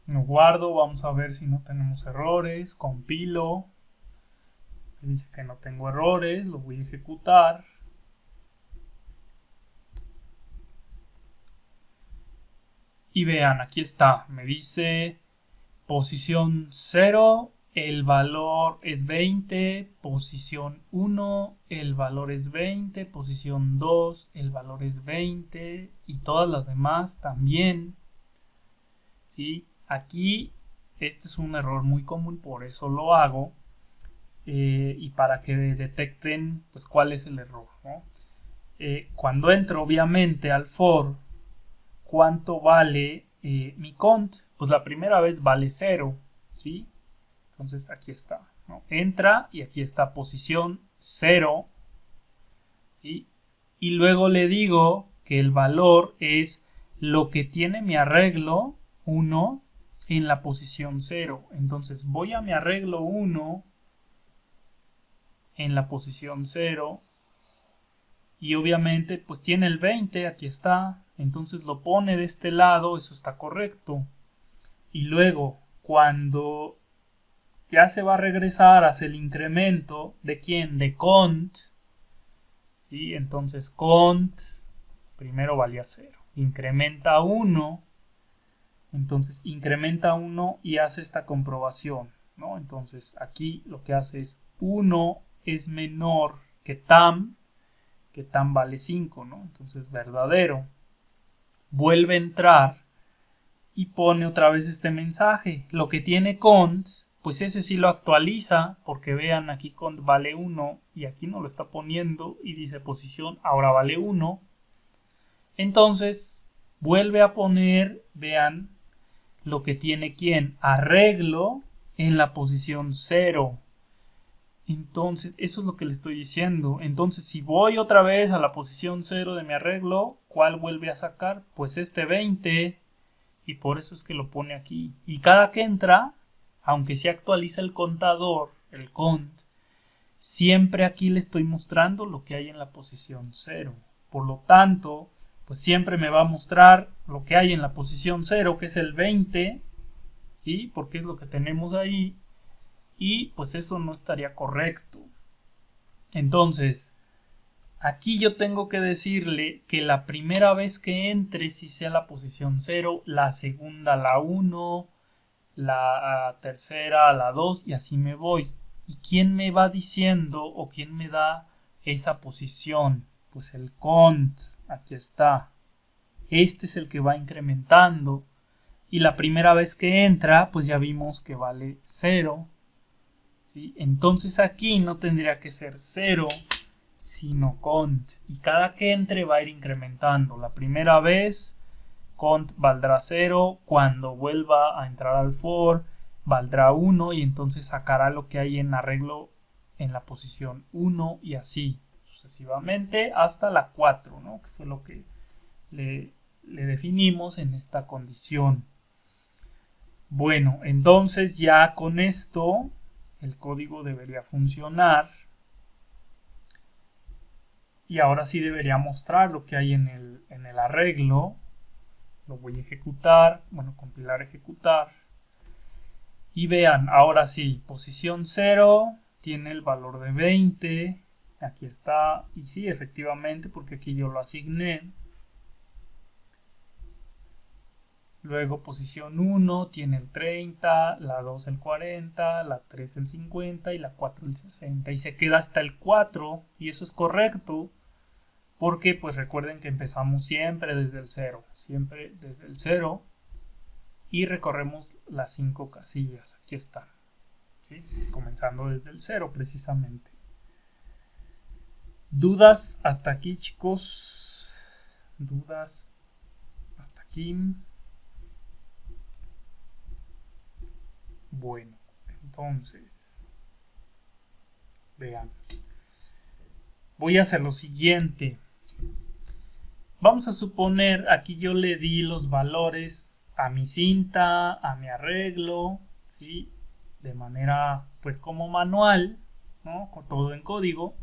Lo guardo, vamos a ver si no tenemos errores, compilo, me dice que no tengo errores, lo voy a ejecutar. Y vean, aquí está, me dice posición 0, el valor es 20, posición 1, el valor es 20, posición 2, el valor es 20 y todas las demás también. ¿Sí? Aquí este es un error muy común, por eso lo hago y para que detecten pues cuál es el error, ¿no? Cuando entro obviamente al for, ¿cuánto vale mi cont? Pues la primera vez vale 0, ¿sí? Entonces aquí está, ¿no? Entra y aquí está posición 0, ¿sí? Y luego le digo que el valor es lo que tiene mi arreglo 1 en la posición 0. Entonces voy a mi arreglo 1 en la posición 0 y obviamente pues tiene el 20, aquí está, entonces lo pone de este lado, eso está correcto. Y luego cuando ya se va a regresar hacia el incremento de quién, de cont, ¿sí? Entonces cont primero valía 0, incrementa 1, entonces incrementa 1 y hace esta comprobación, ¿no? Entonces aquí lo que hace es 1 es menor que tam vale 5, ¿no? Entonces verdadero. Vuelve a entrar y pone otra vez este mensaje. Lo que tiene cont, pues ese sí lo actualiza, porque vean aquí cont vale 1 y aquí no lo está poniendo y dice posición ahora vale 1. Entonces vuelve a poner, vean, lo que tiene quién, arreglo en la posición 0. Entonces, eso es lo que le estoy diciendo. Entonces, si voy otra vez a la posición 0 de mi arreglo, ¿cuál vuelve a sacar? Pues este 20. Y por eso es que lo pone aquí. Y cada que entra, aunque se actualiza el contador, el cont, siempre aquí le estoy mostrando lo que hay en la posición 0. Por lo tanto, pues siempre me va a mostrar lo que hay en la posición 0, que es el 20, ¿sí? Porque es lo que tenemos ahí. Y pues eso no estaría correcto. Entonces, aquí yo tengo que decirle que la primera vez que entre sí sea la posición 0, la segunda la 1, la tercera la 2 y así me voy. ¿Y quién me va diciendo o quién me da esa posición? Pues el cont, aquí está. Este es el que va incrementando. Y la primera vez que entra, pues ya vimos que vale 0. ¿Sí? Entonces aquí no tendría que ser 0, sino cont. Y cada que entre va a ir incrementando. La primera vez cont valdrá 0. Cuando vuelva a entrar al for valdrá 1. Y entonces sacará lo que hay en arreglo en la posición 1 y así sucesivamente hasta la 4, ¿no? Que fue lo que le definimos en esta condición. Bueno, entonces ya con esto el código debería funcionar y ahora sí debería mostrar lo que hay en el arreglo. Lo voy a ejecutar, bueno, compilar, ejecutar y vean, ahora sí, posición 0 tiene el valor de 20, aquí está, y sí, efectivamente, porque aquí yo lo asigné. Luego posición 1 tiene el 30, la 2 el 40, la 3 el 50 y la 4 el 60. Y se queda hasta el 4 y eso es correcto porque pues recuerden que empezamos siempre desde el 0. Siempre desde el 0 y recorremos las 5 casillas. Aquí están. ¿Sí? Comenzando desde el 0 precisamente. ¿Dudas hasta aquí, chicos? ¿Dudas hasta aquí? Bueno, entonces, vean, voy a hacer lo siguiente. Vamos a suponer, aquí yo le di los valores a mi cinta, a mi arreglo, ¿sí? De manera, pues como manual, ¿no? Con todo en código.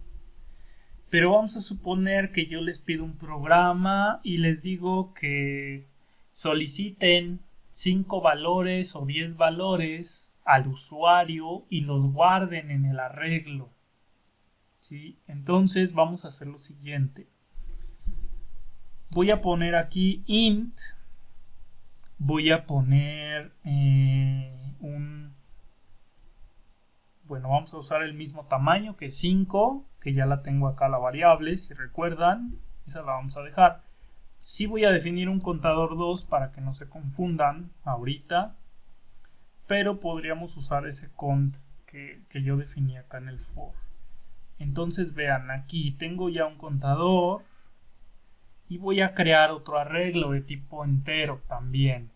Pero vamos a suponer que yo les pido un programa y les digo que soliciten 5 valores o 10 valores al usuario y los guarden en el arreglo. ¿Sí? Entonces vamos a hacer lo siguiente. Voy a poner aquí int. Voy a poner bueno, vamos a usar el mismo tamaño que 5, que ya la tengo acá la variable, si recuerdan. Esa la vamos a dejar. Sí voy a definir un contador 2 para que no se confundan ahorita, pero podríamos usar ese cont que yo definí acá en el for. Entonces vean, aquí tengo ya un contador y voy a crear otro arreglo de tipo entero también.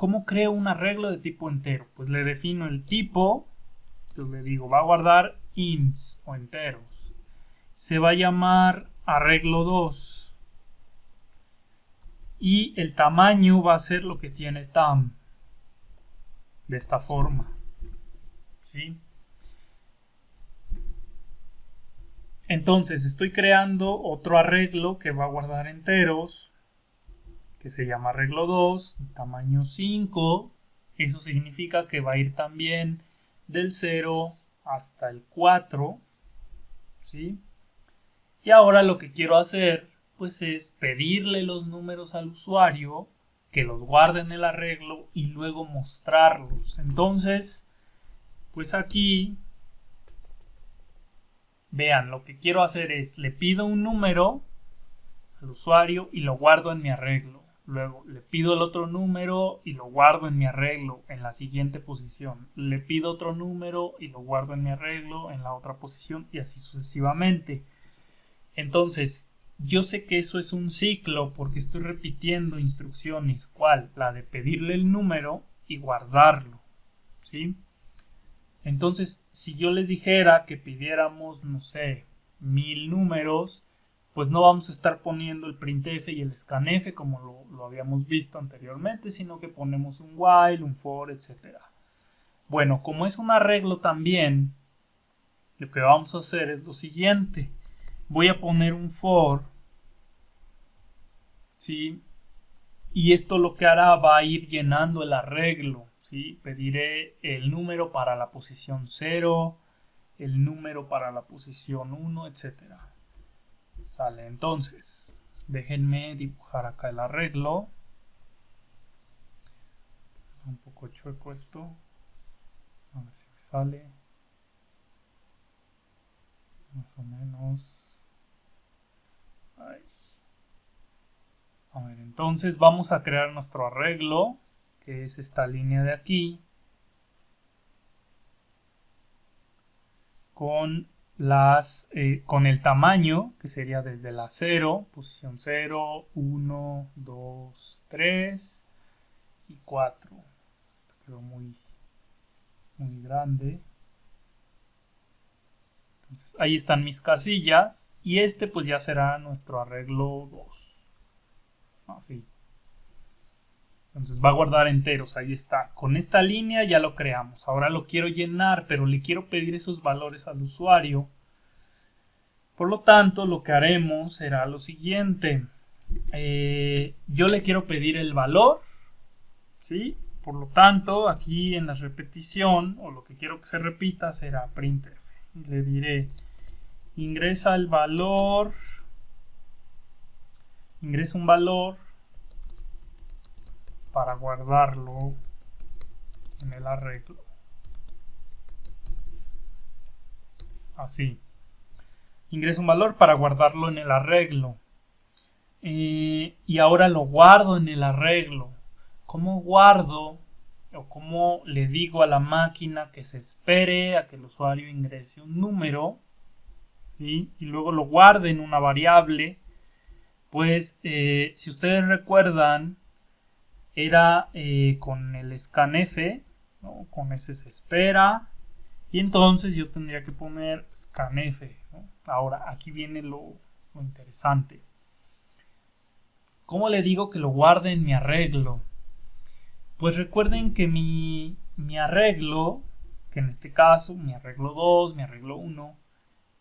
¿cómo creo un arreglo de tipo entero? Pues le defino el tipo, entonces le digo, va a guardar ints o enteros. Se va a llamar arreglo 2. Y el tamaño va a ser lo que tiene tam. De esta forma. ¿Sí? Entonces estoy creando otro arreglo que va a guardar enteros, que se llama arreglo 2, tamaño 5. Eso significa que va a ir también del 0 hasta el 4. ¿Sí? Y ahora lo que quiero hacer pues es pedirle los números al usuario, que los guarde en el arreglo y luego mostrarlos. Entonces, pues aquí, vean, lo que quiero hacer es, le pido un número al usuario y lo guardo en mi arreglo. Luego le pido el otro número y lo guardo en mi arreglo en la siguiente posición. Le pido otro número y lo guardo en mi arreglo en la otra posición y así sucesivamente. Entonces, yo sé que eso es un ciclo porque estoy repitiendo instrucciones. ¿Cuál? La de pedirle el número y guardarlo. ¿Sí? Entonces, si yo les dijera que pidiéramos, no sé, 1000 números, pues no vamos a estar poniendo el printf y el scanf como lo habíamos visto anteriormente, sino que ponemos un while, un for, etc. Bueno, como es un arreglo también, lo que vamos a hacer es lo siguiente. Voy a poner un for, ¿sí? Y esto lo que hará va a ir llenando el arreglo, ¿sí? Pediré el número para la posición 0, el número para la posición 1, etc. Sale, entonces, déjenme dibujar acá el arreglo. Un poco chueco esto. A ver si me sale. Más o menos. Ahí. A ver, entonces vamos a crear nuestro arreglo, que es esta línea de aquí, con el tamaño, que sería desde la 0, posición 0, 1, 2, 3 y 4. Esto quedó muy grande. Entonces ahí están mis casillas y este pues ya será nuestro arreglo 2. Así. Entonces va a guardar enteros, ahí está. Con esta línea ya lo creamos. Ahora lo quiero llenar, pero le quiero pedir esos valores al usuario. Por lo tanto, lo que haremos será lo siguiente. Yo le quiero pedir el valor, ¿sí? Por lo tanto, aquí en la repetición, o lo que quiero que se repita, será printf. Y le diré, ingresa un valor para guardarlo en el arreglo. Así. Ingreso un valor para guardarlo en el arreglo. Y ahora lo guardo en el arreglo. ¿Cómo guardo o cómo le digo a la máquina que se espere a que el usuario ingrese un número, ¿sí? Y luego lo guarde en una variable? Pues si ustedes recuerdan, era con el scanf, ¿no? Con ese se espera, y entonces yo tendría que poner scanf, ¿no? Ahora aquí viene lo interesante. ¿Cómo le digo que lo guarde en mi arreglo? Pues recuerden que mi arreglo, que en este caso mi arreglo 2, mi arreglo 1,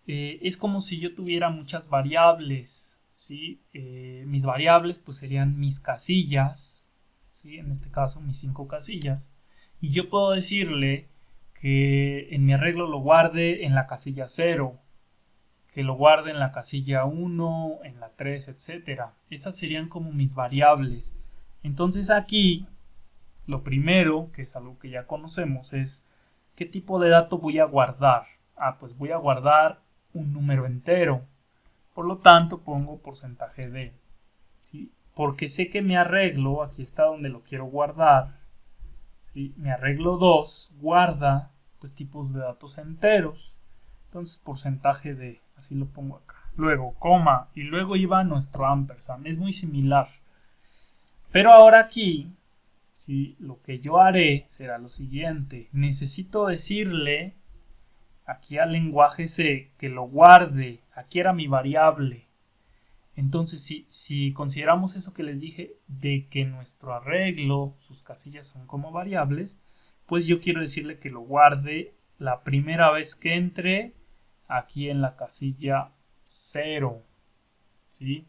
es como si yo tuviera muchas variables, ¿sí? Mis variables pues serían mis casillas, ¿sí? En este caso mis 5 casillas, y yo puedo decirle que en mi arreglo lo guarde en la casilla 0, que lo guarde en la casilla 1, en la 3, etc. Esas serían como mis variables. Entonces aquí lo primero, que es algo que ya conocemos, es ¿qué tipo de dato voy a guardar? Pues voy a guardar un número entero. Por lo tanto pongo porcentaje de, ¿sí? Porque sé que mi arreglo, aquí está donde lo quiero guardar, ¿sí? Mi arreglo 2 guarda pues tipos de datos enteros. Entonces porcentaje de, así lo pongo acá. Luego coma y luego iba nuestro ampersand. Es muy similar. Pero ahora aquí, ¿sí? Lo que yo haré será lo siguiente. Necesito decirle aquí al lenguaje C que lo guarde. Aquí era mi variable. Entonces, si consideramos eso que les dije, de que nuestro arreglo, sus casillas son como variables, pues yo quiero decirle que lo guarde la primera vez que entre aquí en la casilla 0. ¿Sí?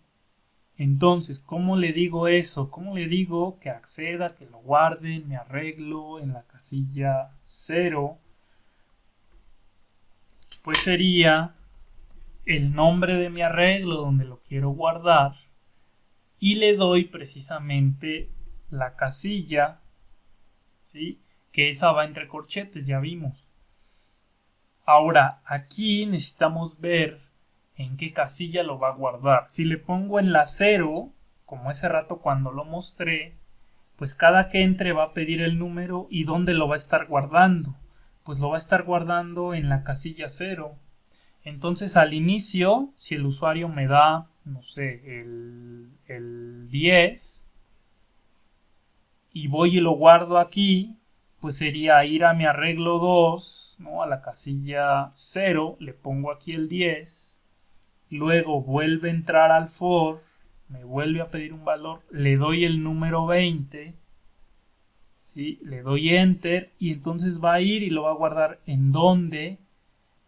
Entonces, ¿cómo le digo eso? ¿Cómo le digo que acceda, que lo guarde en mi arreglo en la casilla 0? Pues sería el nombre de mi arreglo donde lo quiero guardar y le doy precisamente la casilla, ¿sí? Que esa va entre corchetes, ya vimos. Ahora, aquí necesitamos ver en qué casilla lo va a guardar. Si le pongo en la 0, como ese rato cuando lo mostré, pues cada que entre va a pedir el número y dónde lo va a estar guardando. Pues lo va a estar guardando en la casilla 0. Entonces al inicio, si el usuario me da, no sé, el 10 y voy y lo guardo aquí, pues sería ir a mi arreglo 2, ¿no? A la casilla 0, le pongo aquí el 10, luego vuelve a entrar al for, me vuelve a pedir un valor, le doy el número 20, ¿sí? Le doy enter y entonces va a ir y lo va a guardar en donde,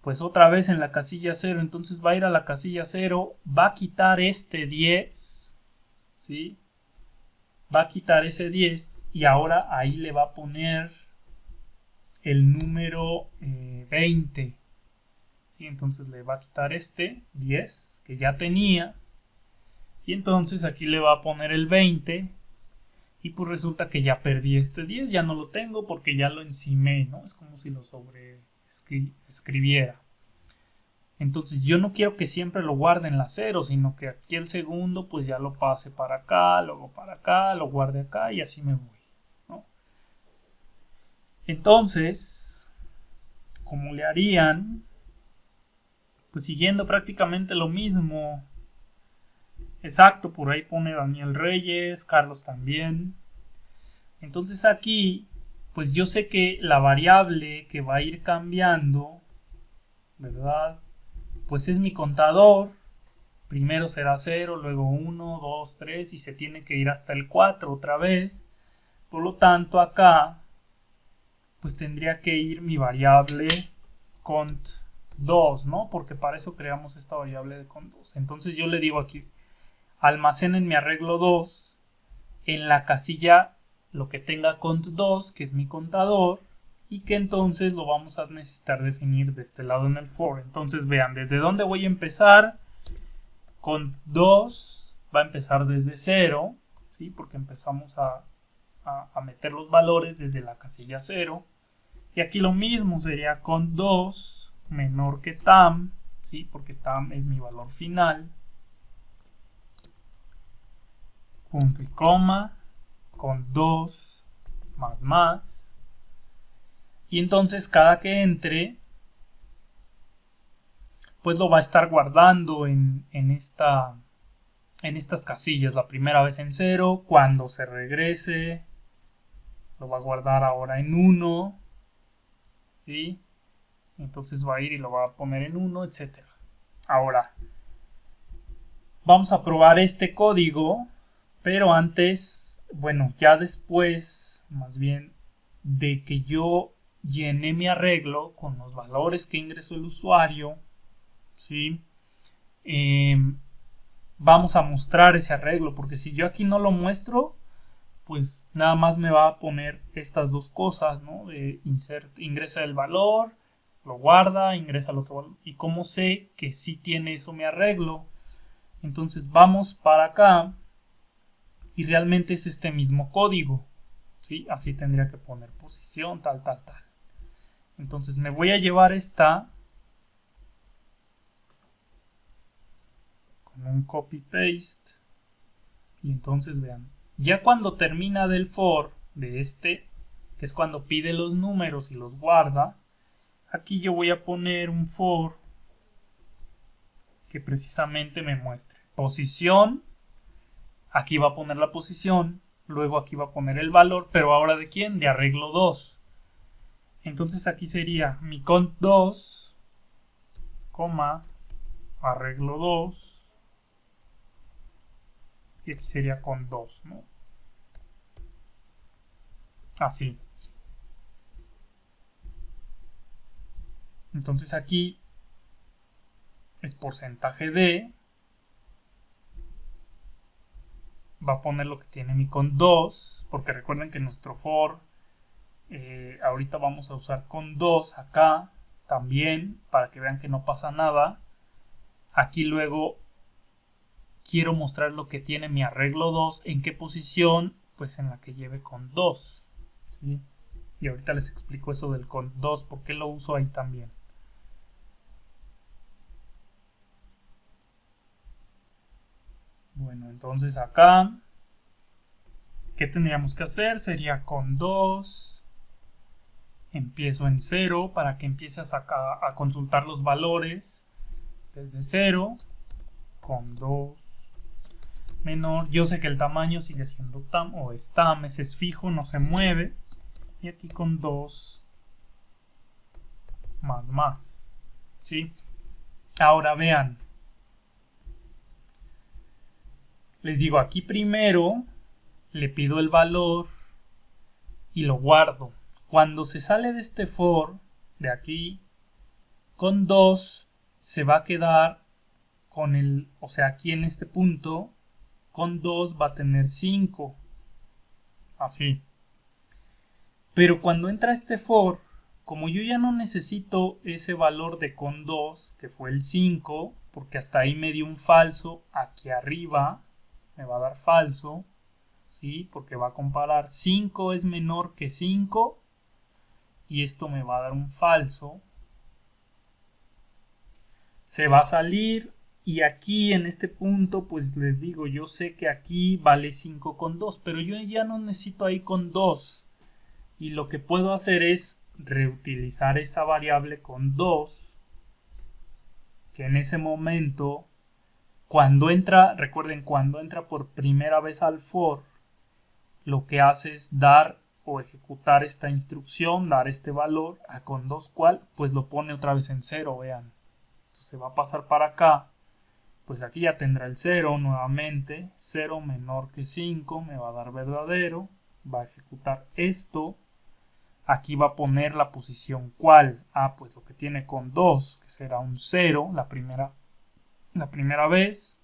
pues otra vez en la casilla 0, entonces va a ir a la casilla 0, va a quitar este 10, ¿sí? Va a quitar ese 10 y ahora ahí le va a poner el número 20, ¿sí? Entonces le va a quitar este 10 que ya tenía y entonces aquí le va a poner el 20 y pues resulta que ya perdí este 10, ya no lo tengo porque ya lo encimé, ¿no? Es como si lo escribiera. Entonces yo no quiero que siempre lo guarde en la 0, sino que aquí el segundo pues ya lo pase para acá, luego para acá, lo guarde acá y así me voy, ¿no? Entonces, ¿cómo le harían? Pues siguiendo prácticamente lo mismo. Exacto, por ahí pone Daniel Reyes, Carlos también. Entonces aquí, pues yo sé que la variable que va a ir cambiando, ¿verdad? Pues es mi contador. Primero será 0, luego 1, 2, 3 y se tiene que ir hasta el 4 otra vez. Por lo tanto acá pues tendría que ir mi variable cont2, ¿no? Porque para eso creamos esta variable de cont2. Entonces yo le digo aquí, almacena en mi arreglo 2 en la casilla lo que tenga cont2, que es mi contador, y que entonces lo vamos a necesitar definir de este lado en el for. Entonces vean, ¿desde dónde voy a empezar? Cont2 va a empezar desde 0, ¿sí? Porque empezamos a meter los valores desde la casilla 0. Y aquí lo mismo sería cont2 menor que tam, ¿sí? Porque tam es mi valor final. Punto y coma, cont2 más. Y entonces cada que entre, pues lo va a estar guardando en estas casillas. La primera vez en 0, cuando se regrese, lo va a guardar ahora en 1, ¿sí? Entonces va a ir y lo va a poner en 1, etc. Ahora, vamos a probar este código, pero antes, bueno, ya después, más bien, de que yo llené mi arreglo con los valores que ingresó el usuario, ¿sí? Vamos a mostrar ese arreglo, porque si yo aquí no lo muestro, pues nada más me va a poner estas dos cosas, ¿no? De ingresa el valor, lo guarda, ingresa el otro valor. Y cómo sé que sí tiene eso mi arreglo. Entonces vamos para acá y realmente es este mismo código, ¿sí? Así tendría que poner posición, tal. Entonces me voy a llevar esta con un copy paste y entonces vean, ya cuando termina del for de este, que es cuando pide los números y los guarda, aquí yo voy a poner un for que precisamente me muestre posición. Aquí va a poner la posición luego aquí va a poner el valor, pero ahora ¿de quién? De arreglo 2. Entonces aquí sería mi cont 2, arreglo 2, y aquí sería cont 2, ¿no? Así. Entonces aquí es porcentaje de, va a poner lo que tiene mi cont 2, porque recuerden que nuestro for, ahorita vamos a usar cont 2 acá también, para que vean que no pasa nada. Aquí luego quiero mostrar lo que tiene mi arreglo 2, en qué posición, pues en la que lleve cont 2, ¿sí? Y ahorita les explico eso del cont 2, por qué lo uso ahí también. Bueno, entonces acá, ¿qué tendríamos que hacer? Sería cont 2, empiezo en 0 para que empieces a consultar los valores desde 0, cont 2 menor. Yo sé que el tamaño sigue siendo tam o es tam, ese es fijo, no se mueve. Y aquí cont 2 más, ¿sí? Ahora vean, les digo, aquí primero le pido el valor y lo guardo. Cuando se sale de este for, de aquí, cont 2 se va a quedar con el, o sea, aquí en este punto, cont 2 va a tener 5. Así. Pero cuando entra este for, como yo ya no necesito ese valor de cont 2, que fue el 5, porque hasta ahí me dio un falso, aquí arriba me va a dar falso, ¿sí? Porque va a comparar 5 es menor que 5 y esto me va a dar un falso. Se va a salir y aquí en este punto pues les digo, yo sé que aquí vale 5 con 2, pero yo ya no necesito ahí con 2 y lo que puedo hacer es reutilizar esa variable con 2, que en ese momento cuando entra, recuerden, cuando entra por primera vez al for, lo que hace es dar o ejecutar esta instrucción, dar este valor a con 2, ¿cuál? Pues lo pone otra vez en 0, vean. Entonces va a pasar para acá, pues aquí ya tendrá el 0 nuevamente, 0 menor que 5, me va a dar verdadero, va a ejecutar esto, aquí va a poner la posición ¿cuál? Ah, pues lo que tiene con 2, que será un 0, la primera vez,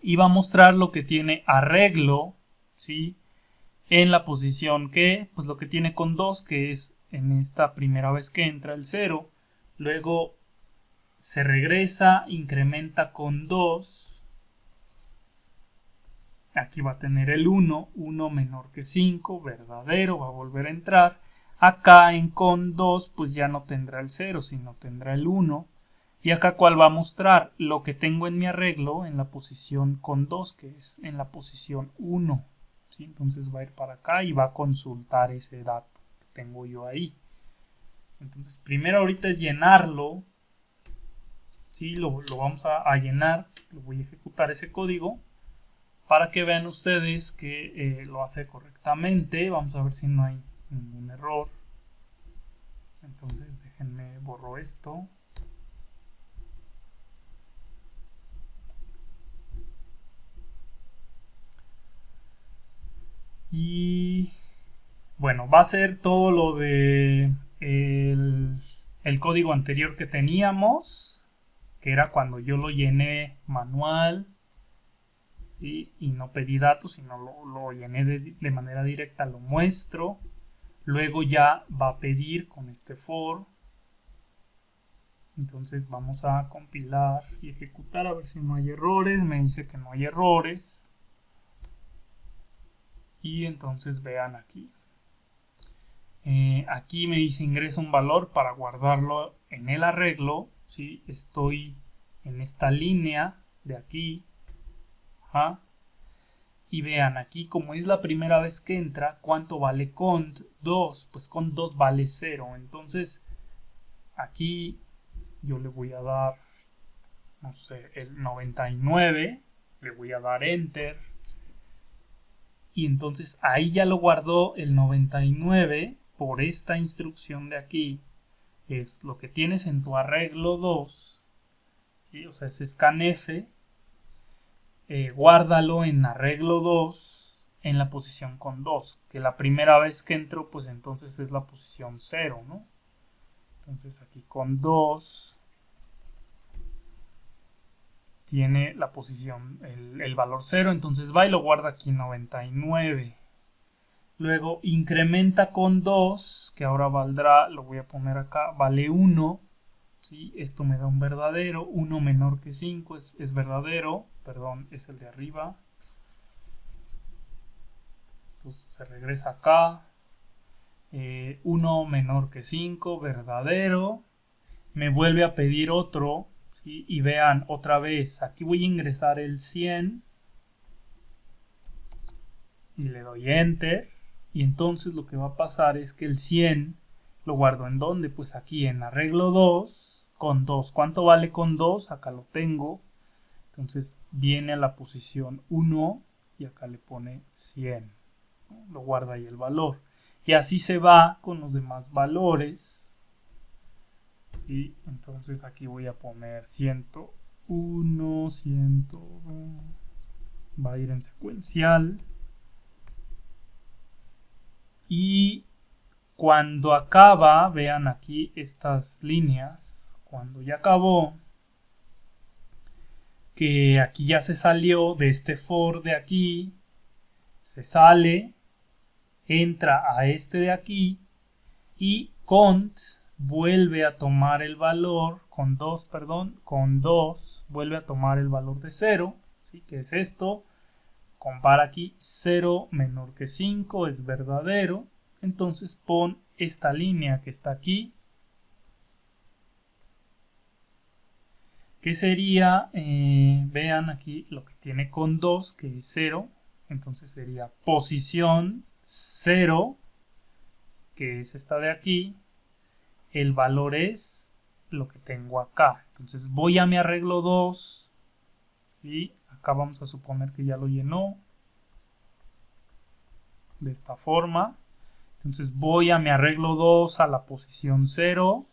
y va a mostrar lo que tiene arreglo, ¿sí? En la posición que, pues lo que tiene con 2, que es en esta primera vez que entra el 0, luego se regresa, incrementa con 2, aquí va a tener el 1, 1 menor que 5, verdadero, va a volver a entrar, acá en con 2 pues ya no tendrá el 0, sino tendrá el 1, y acá cuál va a mostrar lo que tengo en mi arreglo en la posición con 2, que es en la posición 1, ¿sí? Entonces va a ir para acá y va a consultar ese dato que tengo yo ahí. Entonces primero ahorita es llenarlo, ¿sí? Lo vamos a llenar, lo voy a ejecutar ese código para que vean ustedes que lo hace correctamente. Vamos a ver si no hay ningún error. Entonces déjenme borro esto. Y bueno, va a ser todo lo de el código anterior que teníamos, que era cuando yo lo llené manual, ¿sí? Y no pedí datos, sino lo llené de manera directa, lo muestro. Luego ya va a pedir con este for. Entonces vamos a compilar y ejecutar a ver si no hay errores. Me dice que no hay errores. Y entonces vean aquí. Aquí me dice ingresa un valor para guardarlo en el arreglo. ¿Sí? Estoy en esta línea de aquí. Ajá. Y vean aquí, como es la primera vez que entra, ¿cuánto vale cont 2? Pues cont 2 vale 0. Entonces, aquí yo le voy a dar, no sé, el 99. Le voy a dar enter. y entonces ahí ya lo guardó el 99 por esta instrucción de aquí, que es lo que tienes en tu arreglo 2, ¿sí? O sea, es scanf, guárdalo en arreglo 2 en la posición con 2, que la primera vez que entro pues entonces es la posición 0, ¿no? Entonces aquí con 2 tiene la posición, el valor 0, entonces va y lo guarda aquí 99. Luego incrementa con 2, que ahora valdrá, lo voy a poner acá, vale 1. ¿Sí? Esto me da un verdadero. 1 menor que 5 es verdadero. Perdón, es el de arriba. Entonces se regresa acá. 1 menor que 5, verdadero. Me vuelve a pedir otro. ¿Sí? Y vean otra vez, aquí voy a ingresar el 100. Y le doy enter. Y entonces lo que va a pasar es que el 100 lo guardo en ¿dónde? Pues aquí en arreglo 2 con 2. ¿Cuánto vale con 2? Acá lo tengo. Entonces viene a la posición 1 y acá le pone 100. Lo guarda ahí el valor. Y así se va con los demás valores. ¿Sí? Entonces aquí voy a poner 101, 102. Va a ir en secuencial. Y cuando acaba, vean aquí estas líneas, cuando ya acabó, que aquí ya se salió de este for de aquí, se sale, entra a este de aquí y cont vuelve a tomar el valor, con 2, vuelve a tomar el valor de 0, ¿sí? Que es esto. Compara aquí 0 menor que 5 es verdadero. Entonces pon esta línea que está aquí, que sería, vean aquí lo que tiene con 2, que es 0. Entonces sería posición 0, que es esta de aquí. El valor es lo que tengo acá. Entonces voy a mi arreglo 2. ¿Sí? Acá vamos a suponer que ya lo llenó. De esta forma. Entonces voy a mi arreglo 2 a la posición 0.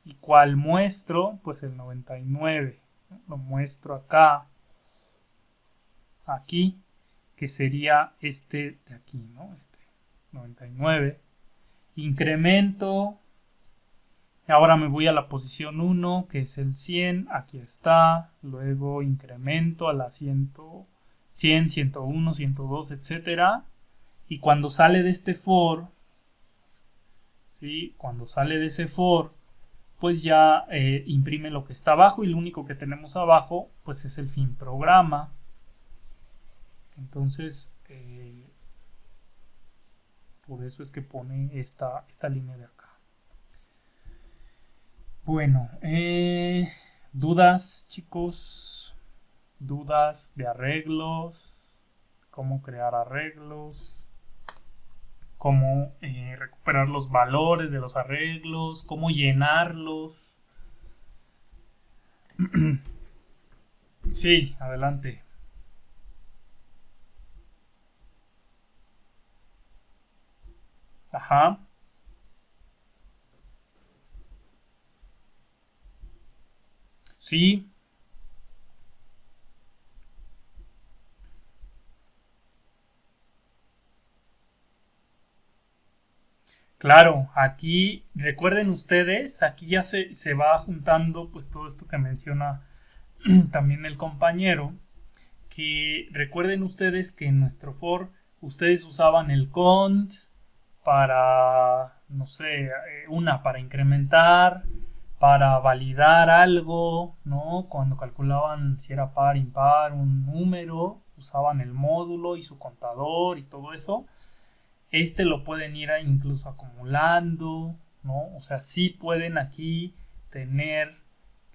¿Y cuál muestro? Pues el 99. Lo muestro acá. Aquí. Que sería este de aquí, ¿no? Este 99. Incremento. Ahora me voy a la posición 1, que es el 100. Aquí está. Luego incremento a la 100, 101, 102, etcétera. Y cuando sale de este for, ¿sí? Cuando sale de ese for, pues ya imprime lo que está abajo y lo único que tenemos abajo, pues es el fin programa. Entonces, por eso es que pone esta línea de acá. Bueno, dudas, chicos, dudas de arreglos, cómo crear arreglos. Cómo recuperar los valores de los arreglos, cómo llenarlos. Sí, adelante. Ajá. Sí. Claro, aquí recuerden ustedes, aquí ya se va juntando pues todo esto que menciona también el compañero, que recuerden ustedes que en nuestro for ustedes usaban el cont para, no sé, para incrementar, para validar algo, ¿no? Cuando calculaban si era par, impar, un número, usaban el módulo y su contador y todo eso. Este lo pueden ir incluso acumulando, ¿no? O sea, sí pueden aquí tener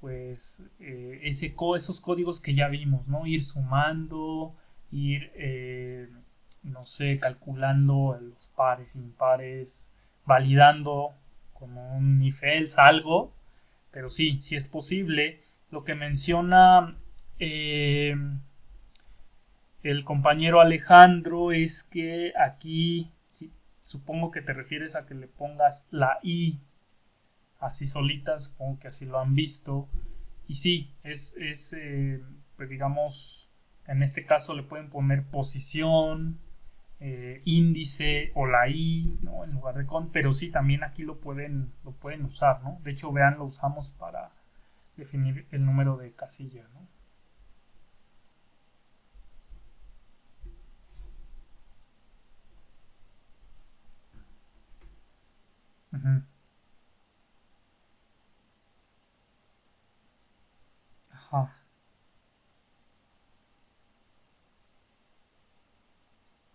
pues esos códigos que ya vimos, ¿no? Ir sumando, ir, no sé, calculando los pares, impares, validando como un if else algo, pero sí, sí es posible. Lo que menciona el compañero Alejandro es que aquí, sí, supongo que te refieres a que le pongas la I así solita, supongo que así lo han visto. Y sí, pues digamos, en este caso le pueden poner posición, índice o la I, ¿no? En lugar de con, pero sí, también aquí lo pueden usar, ¿no? De hecho, vean, lo usamos para definir el número de casilla, ¿no? Uh-huh. Ajá.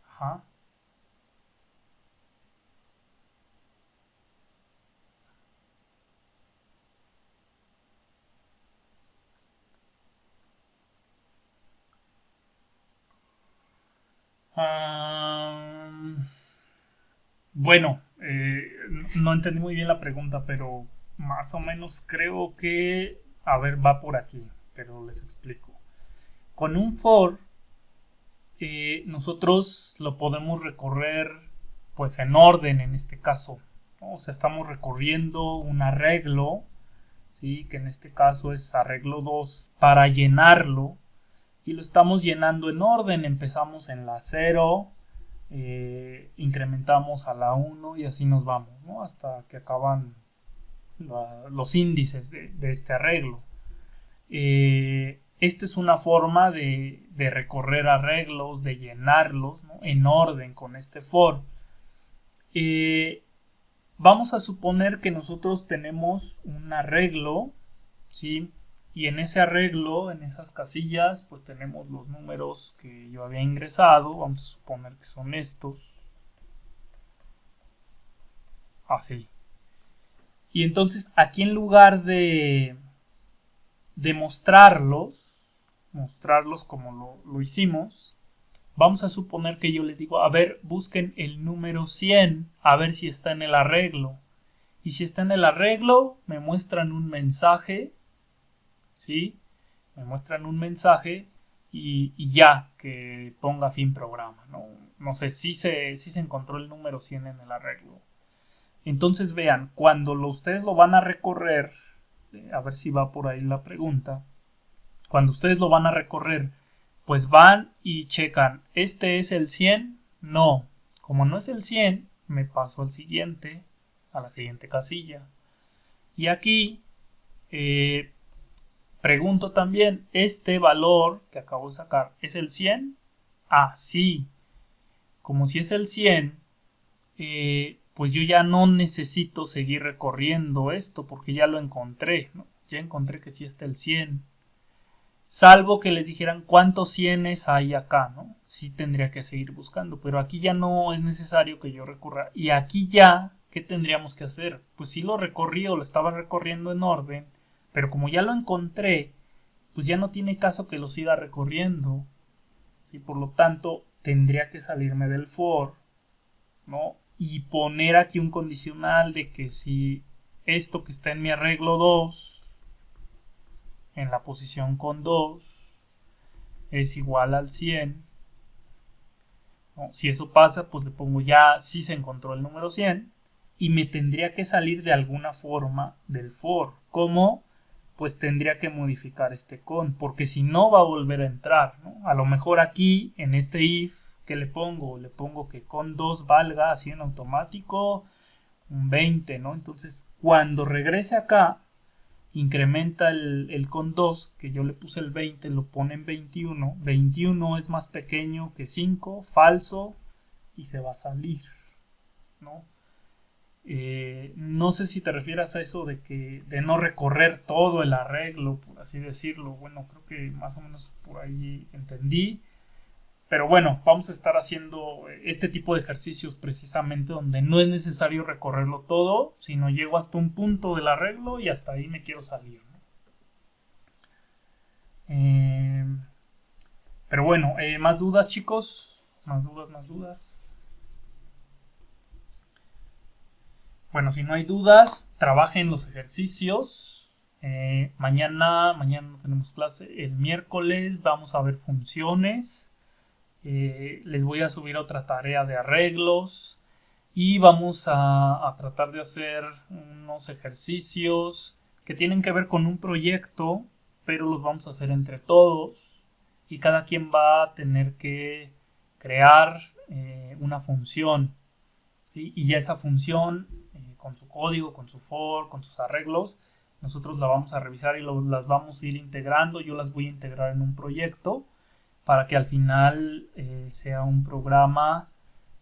Ajá. Bueno, no entendí muy bien la pregunta, pero más o menos creo que, a ver, va por aquí, pero les explico. Con un for, nosotros lo podemos recorrer pues en orden en este caso, ¿no? O sea, estamos recorriendo un arreglo, ¿sí? Que en este caso es arreglo 2 para llenarlo y lo estamos llenando en orden. Empezamos en la 0, incrementamos a la 1 y así nos vamos, ¿no? Hasta que acaban los índices de este arreglo. Esta es una forma de recorrer arreglos, de llenarlos, ¿no? En orden con este for. Vamos a suponer que nosotros tenemos un arreglo, ¿sí? Y en ese arreglo, en esas casillas, pues tenemos los números que yo había ingresado. Vamos a suponer que son estos. Así. Y entonces aquí en lugar de mostrarlos como lo hicimos, vamos a suponer que yo les digo, a ver, busquen el número 100, a ver si está en el arreglo. Y si está en el arreglo, me muestran un mensaje, ¿sí? Me muestran un mensaje y ya, que ponga fin programa, ¿no? No sé, si se encontró el número 100 en el arreglo. Entonces vean, cuando ustedes lo van a recorrer, a ver si va por ahí la pregunta, cuando ustedes lo van a recorrer, pues van y checan, ¿este es el 100? No, como no es el 100, me paso al siguiente, a la siguiente casilla. Y aquí pregunto también, ¿este valor que acabo de sacar es el 100? Ah, sí. Como si es el 100, pues yo ya no necesito seguir recorriendo esto porque ya lo encontré, ¿no? Ya encontré que sí está el 100. Salvo que les dijeran cuántos 100s hay acá, ¿no? Sí tendría que seguir buscando, pero aquí ya no es necesario que yo recurra. Y aquí ya, ¿qué tendríamos que hacer? Pues sí lo recorrí o lo estaba recorriendo en orden, pero como ya lo encontré, pues ya no tiene caso que lo siga recorriendo. ¿Sí? Por lo tanto, tendría que salirme del for, ¿no? Y poner aquí un condicional de que si esto que está en mi arreglo 2 en la posición con 2 es igual al 100, ¿no? Si eso pasa, pues le pongo ya si se encontró el número 100 y me tendría que salir de alguna forma del for. ¿Cómo? Pues tendría que modificar este con, porque si no va a volver a entrar, ¿no? A lo mejor aquí en este if, ¿qué le pongo? Le pongo que con 2 valga así en automático un 20, ¿no? Entonces cuando regrese acá, incrementa el con 2, que yo le puse el 20, lo pone en 21. 21 es más pequeño que 5, falso, y se va a salir, ¿no? No sé si te refieras a eso de no recorrer todo el arreglo, por así decirlo. Bueno, creo que más o menos por ahí entendí. Pero bueno, vamos a estar haciendo este tipo de ejercicios precisamente donde no es necesario recorrerlo todo, sino llego hasta un punto del arreglo y hasta ahí me quiero salir, ¿no? Pero bueno, más dudas, chicos. Más dudas. Bueno, si no hay dudas, trabajen los ejercicios. Mañana no tenemos clase. El miércoles vamos a ver funciones. Les voy a subir otra tarea de arreglos y vamos a tratar de hacer unos ejercicios que tienen que ver con un proyecto, pero los vamos a hacer entre todos y cada quien va a tener que crear una función, ¿sí? Y ya esa función, con su código, con su for, con sus arreglos, nosotros la vamos a revisar y las vamos a ir integrando. Yo las voy a integrar en un proyecto para que al final sea un programa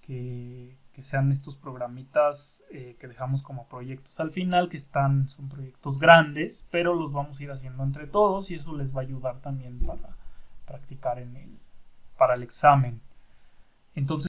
que sean estos programitas que dejamos como proyectos al final, que son proyectos grandes, pero los vamos a ir haciendo entre todos y eso les va a ayudar también para practicar para el examen. Entonces,